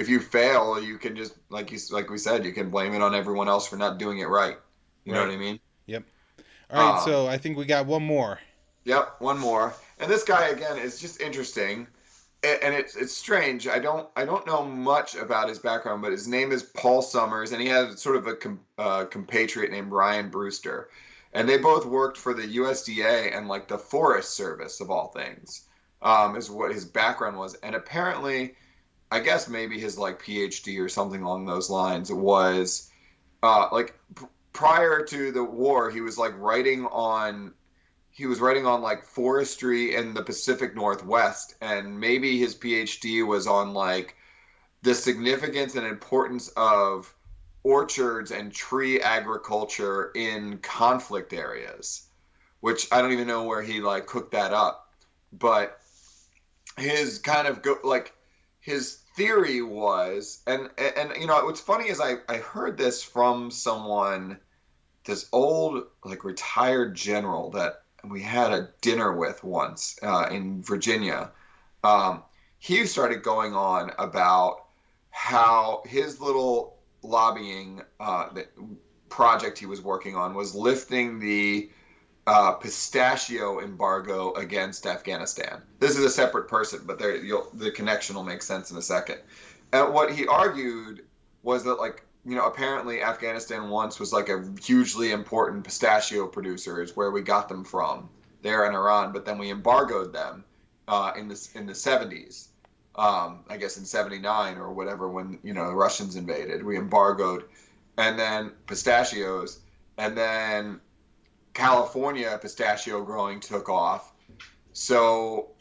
you fail, you can just like we said, you can blame it on everyone else for not doing it right. You know what Right. I mean? Yep. All right. Um, So I think we got one more. Yep, one more. And this guy again is just interesting, and it's strange. I don't know much about his background, but his name is Paul Summers, and he has sort of a compatriot named Ryan Brewster, and they both worked for the USDA and like the Forest Service of all things, is what his background was. And apparently, I guess maybe his like PhD or something along those lines was like prior to the war, he was writing on like forestry in the Pacific Northwest, and maybe his PhD was on like the significance and importance of orchards and tree agriculture in conflict areas, which I don't even know where he like cooked that up. But his kind of like his theory was, and what's funny is I heard this from someone, this old like retired general that we had a dinner with once in Virginia. Um, he started going on about how his little lobbying project he was working on was lifting the pistachio embargo against Afghanistan. This is a separate person, but the connection will make sense in a second. And what he argued was that, like, apparently Afghanistan once was like a hugely important pistachio producer, is where we got them from there in Iran, but then we embargoed them in the 70s. I guess in 79 or whatever, when the Russians invaded, we embargoed, and then pistachios, and then California pistachio growing took off. So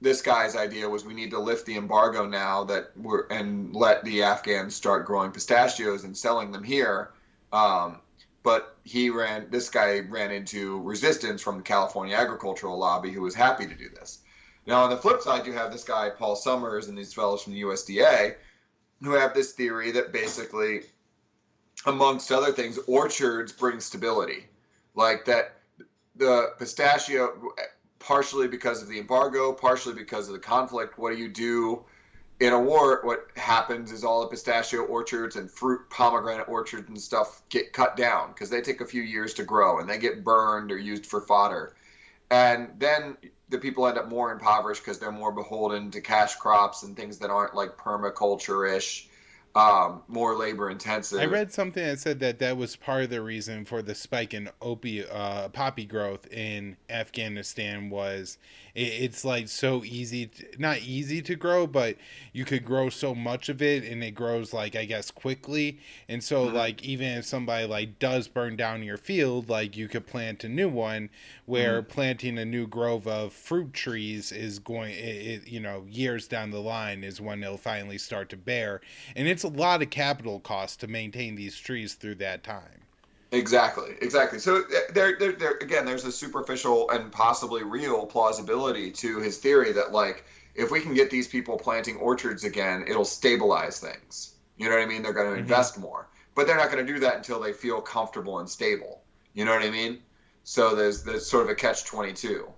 this guy's idea was we need to lift the embargo now and let the Afghans start growing pistachios and selling them here. But this guy ran into resistance from the California agricultural lobby, who was happy to do this. Now, on the flip side, you have this guy, Paul Summers, and these fellows from the USDA, who have this theory that basically, amongst other things, orchards bring stability. Like that the pistachio, partially because of the embargo, partially because of the conflict. What do you do in a war? What happens is all the pistachio orchards and fruit pomegranate orchards and stuff get cut down because they take a few years to grow, and they get burned or used for fodder. And then the people end up more impoverished because they're more beholden to cash crops and things that aren't like permaculture-ish, more labor intensive. I read something that said that that was part of the reason for the spike in poppy growth in Afghanistan. Was it's like so easy, not easy to grow, but you could grow so much of it, and it grows like I guess quickly. And so Mm-hmm. like even if somebody like does burn down your field, like you could plant a new one. Where Mm-hmm. planting a new grove of fruit trees is going, years down the line is when it'll finally start to bear, and it's a lot of capital costs to maintain these trees through that time. Exactly, exactly. So there again, there's a superficial and possibly real plausibility to his theory that like if we can get these people planting orchards again, it'll stabilize things. You know what I mean? They're going to Mm-hmm. invest more, but they're not going to do that until they feel comfortable and stable. You know what I mean? So there's sort of a catch-22.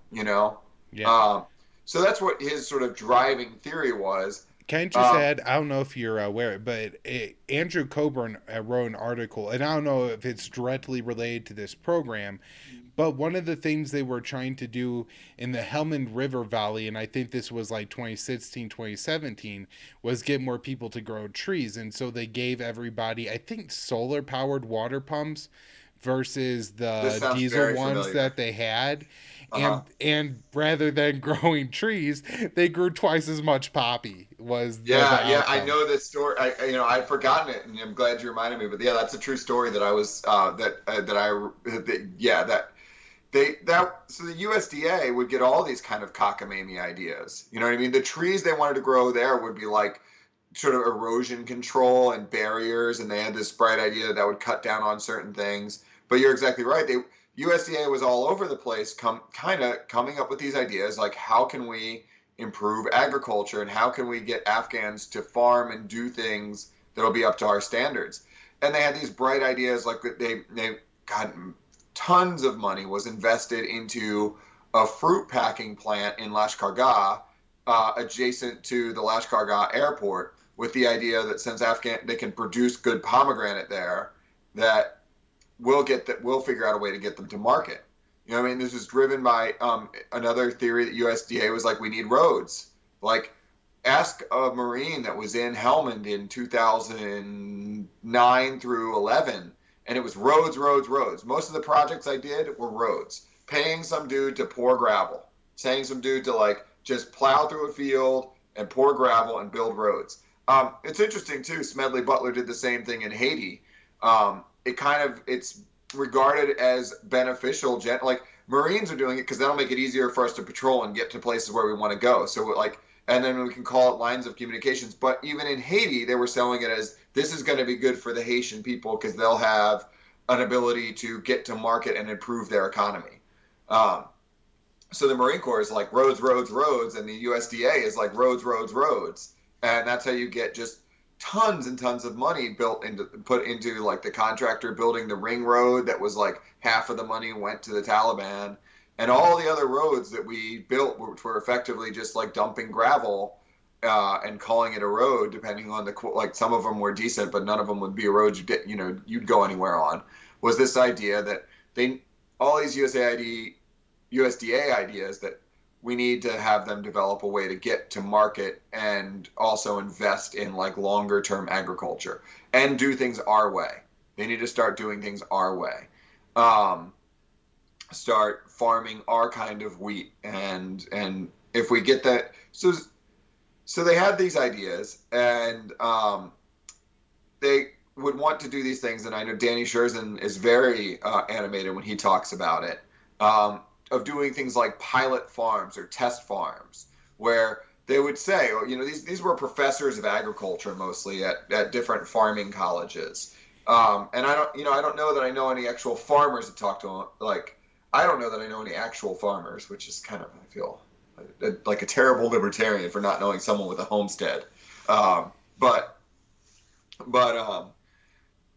Yeah. Um, so that's what his sort of driving theory was. Can I just Um, add? I don't know if you're aware, but Andrew Coburn wrote an article, and I don't know if it's directly related to this program, but one of the things they were trying to do in the Helmand River Valley, and I think this was like 2016, 2017, was get more people to grow trees. And so they gave everybody, I think, solar powered water pumps versus this the sounds diesel very ones familiar. that they had. Uh-huh. And rather than growing trees, they grew twice as much poppy was the Yeah, yeah, I outcome. know this story. I'd forgotten it, and I'm glad you reminded me. But yeah, that's a true story that I was that I that, yeah, that so the USDA would get all these kind of cockamamie ideas. You know what I mean? The trees they wanted to grow there would be like sort of erosion control and barriers, and they had this bright idea that would cut down on certain things. But you're exactly right. USDA was all over the place, kind of coming up with these ideas like how can we improve agriculture and how can we get Afghans to farm and do things that'll be up to our standards. And they had these bright ideas like they got tons of money was invested into a fruit packing plant in Lashkar adjacent to the Lashkar airport, with the idea that since they can produce good pomegranate there, that we'll figure out a way to get them to market. You know what I mean? This was driven by another theory that USDA was like, we need roads. Like, ask a Marine that was in Helmand in 2009 through 11, and it was roads, roads, roads. Most of the projects I did were roads. Paying some dude to pour gravel, saying some dude to like just plow through a field and pour gravel and build roads. It's interesting too. Smedley Butler did the same thing in Haiti. It's regarded as beneficial. Like Marines are doing it because that'll make it easier for us to patrol and get to places where we want to go. So like, and then we can call it lines of communications. But even in Haiti, they were selling it as this is going to be good for the Haitian people because they'll have an ability to get to market and improve their economy. So the Marine Corps is like roads, roads, roads, and the USDA is like roads, roads, roads, and that's how you get just tons and tons of money put into like the contractor building the ring road that was like half of the money went to the Taliban, and all the other roads that we built, which were effectively just like dumping gravel and calling it a road, depending on like some of them were decent, but none of them would be a road you'd go anywhere on. Was this idea that all these USDA ideas that we need to have them develop a way to get to market and also invest in like longer term agriculture and do things our way. They need to start doing things our way. Start farming our kind of wheat, and if we get that, so they had these ideas, and they would want to do these things, and I know Danny Scherzen is very animated when he talks about it. Of doing things like pilot farms or test farms, where they would say, these were professors of agriculture mostly at different farming colleges, and I don't know that I know any actual farmers to talk to them. Like, I don't know that I know any actual farmers, which is kind of, I feel like a terrible libertarian for not knowing someone with a homestead, but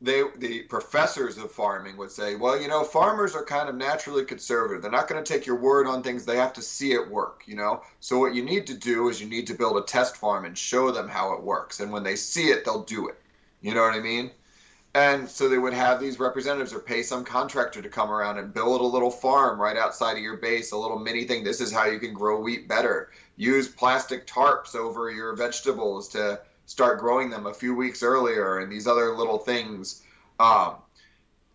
the professors of farming would say, well, farmers are kind of naturally conservative. They're not going to take your word on things. They have to see it work, So what you need to do is you need to build a test farm and show them how it works. And when they see it, they'll do it. You know what I mean? And so they would have these representatives or pay some contractor to come around and build a little farm right outside of your base, a little mini thing. This is how you can grow wheat better. Use plastic tarps over your vegetables to start growing them a few weeks earlier, and these other little things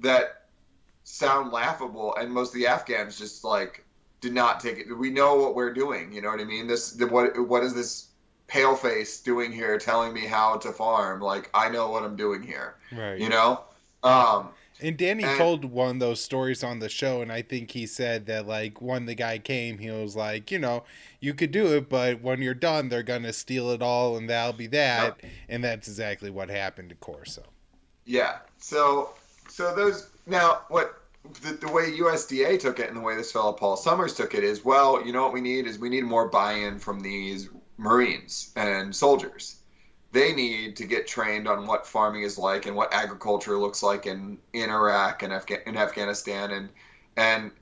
that sound laughable, and most of the Afghans just like did not take it. We know what we're doing, you know what I mean? What is this paleface doing here telling me how to farm? Like, I know what I'm doing here, Right. And Danny told one of those stories on the show, and I think he said that, like, when the guy came, he was like, you could do it, but when you're done, they're going to steal it all, and that'll be that. Yep. And that's exactly what happened to Corso. Yeah. So those, now, what the way USDA took it and the way this fellow Paul Summers took it is, well, what we need is we need more buy-in from these Marines and soldiers. They need to get trained on what farming is like and what agriculture looks like in Iraq and in Afghanistan, and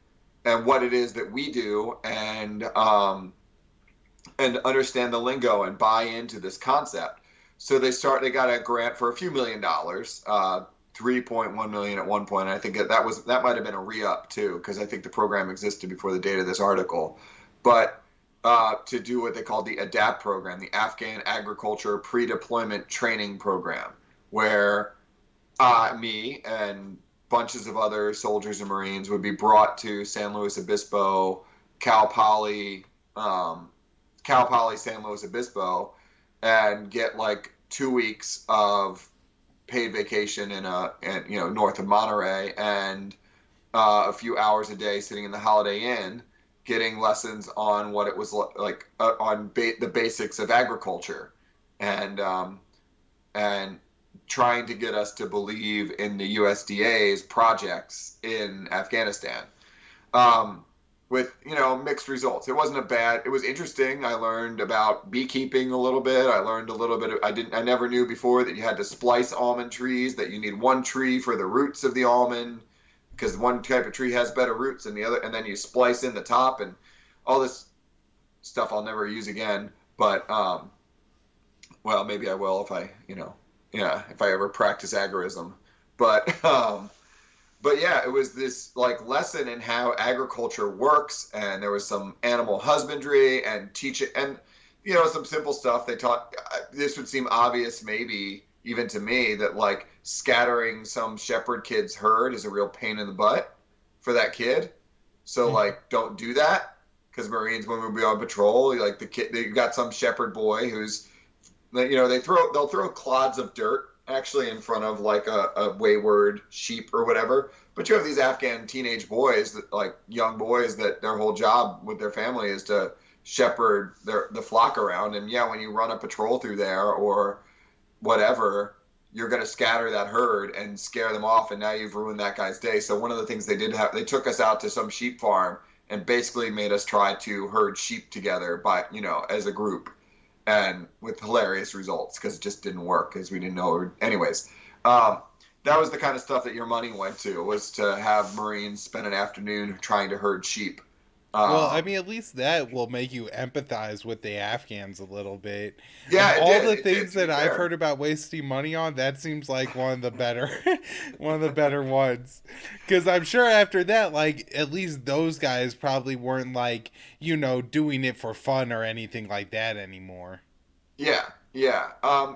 what it is that we do, and understand the lingo and buy into this concept. So they got a grant for a few $1 million, $3.1 million at one point. And I think that might have been a re-up too, because I think the program existed before the date of this article, but to do what they called the ADAPT program, the Afghan Agriculture Pre-Deployment Training Program, where me and bunches of other soldiers and Marines would be brought to San Luis Obispo, Cal Poly, San Luis Obispo, and get like 2 weeks of paid vacation in north of Monterey, and a few hours a day sitting in the Holiday Inn, getting lessons on what it was like on the basics of agriculture, and and trying to get us to believe in the USDA's projects in Afghanistan. Um, with mixed results. It wasn't a bad. It was interesting. I learned about beekeeping a little bit. I learned a little bit. I never knew before that you had to splice almond trees. That you need one tree for the roots of the almond, because one type of tree has better roots than the other, and then you splice in the top and all this stuff I'll never use again. But well, maybe I will if if I ever practice agorism. But yeah, it was this like lesson in how agriculture works, and there was some animal husbandry and teaching, and some simple stuff they taught. This would seem obvious, maybe even to me, that like scattering some shepherd kid's herd is a real pain in the butt for that kid. So like, don't do that, because Marines, when we be on patrol, like the kid, you got some shepherd boy who's, they'll throw clods of dirt actually in front of like a wayward sheep or whatever. But you have these Afghan teenage boys, that like young boys, that their whole job with their family is to shepherd the flock around. And yeah, when you run a patrol through there or whatever, you're going to scatter that herd and scare them off. And now you've ruined that guy's day. So one of the things they took us out to some sheep farm and basically made us try to herd sheep together as a group. And with hilarious results, because it just didn't work, because we didn't know. Anyways, that was the kind of stuff that your money went to, was to have Marines spend an afternoon trying to herd sheep. Well, I mean, at least that will make you empathize with the Afghans a little bit. Yeah, Of all the things that I've heard about wasting money on, that seems like one of the better, one of the better ones. Because I'm sure after that, like, at least those guys probably weren't like, doing it for fun or anything like that anymore. Yeah, yeah.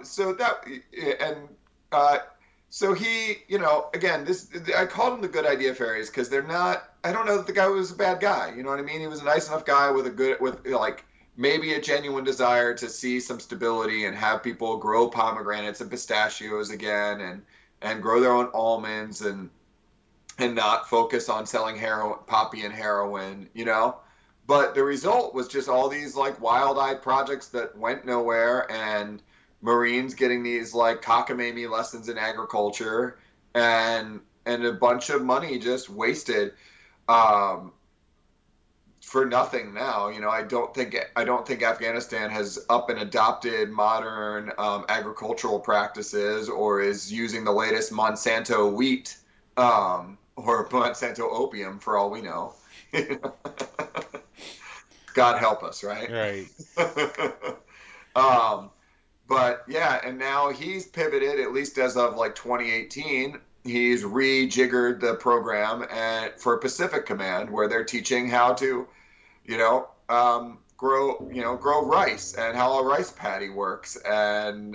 So he, again, I called him the good idea fairies, because they're not. I don't know that the guy was a bad guy. You know what I mean? He was a nice enough guy with like maybe a genuine desire to see some stability and have people grow pomegranates and pistachios again, and grow their own almonds, and not focus on selling poppy and heroin. But the result was just all these like wild-eyed projects that went nowhere, and Marines getting these like cockamamie lessons in agriculture, and a bunch of money just wasted for nothing. Now, I don't think Afghanistan has up and adopted modern agricultural practices, or is using the latest Monsanto wheat or Monsanto opium, for all we know. God help us, right? Right. But yeah, and now he's pivoted, at least as of like 2018. He's rejiggered the program for Pacific Command, where they're teaching how to, grow rice, and how a rice paddy works, and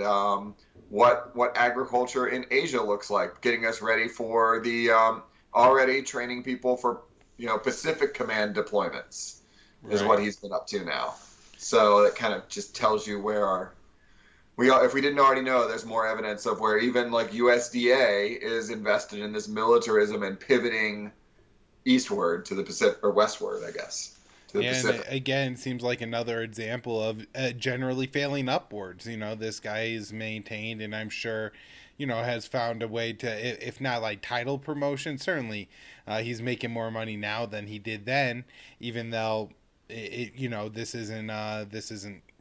what agriculture in Asia looks like, getting us ready for the already training people for Pacific Command deployments. Is what he's been up to now. So it kind of just tells you where if we didn't already know, there's more evidence of where even like USDA is invested in this militarism and pivoting eastward to the Pacific, or westward, I guess. To the Pacific. Again, it seems like another example of generally failing upwards. This guy is maintained, and I'm sure, has found a way to, if not like title promotion, certainly he's making more money now than he did then, even though this isn't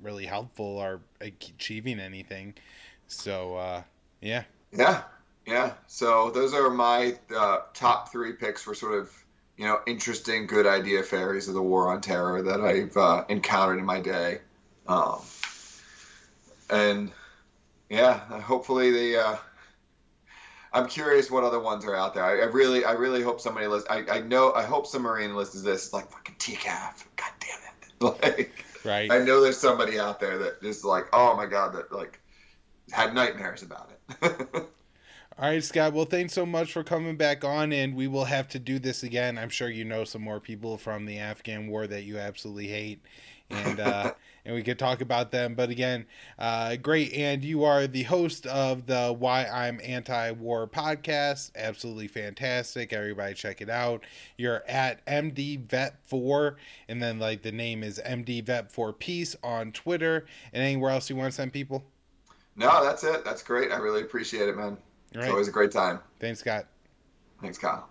really helpful or achieving anything. So yeah. So those are my top 3 picks for sort of interesting good idea fairies of the war on terror that I've encountered in my day. And yeah, hopefully I'm curious what other ones are out there. I really hope somebody listens. I hope some Marine listens to this. It's like, fucking TCAF. God damn it. Like, right. I know there's somebody out there that is like, oh my God, that like had nightmares about it. All right, Scott. Well, thanks so much for coming back on, and we will have to do this again. I'm sure some more people from the Afghan war that you absolutely hate, and and we could talk about them. But again, great. And you are the host of the Why I'm Anti-War podcast. Absolutely fantastic. Everybody check it out. You're at MDVet4, and then like the name is MDVet4 Peace on Twitter. And anywhere else you want to send people? No, that's it. That's great. I really appreciate it, man. All It's right. always a great time. Thanks, Scott. Thanks, Kyle.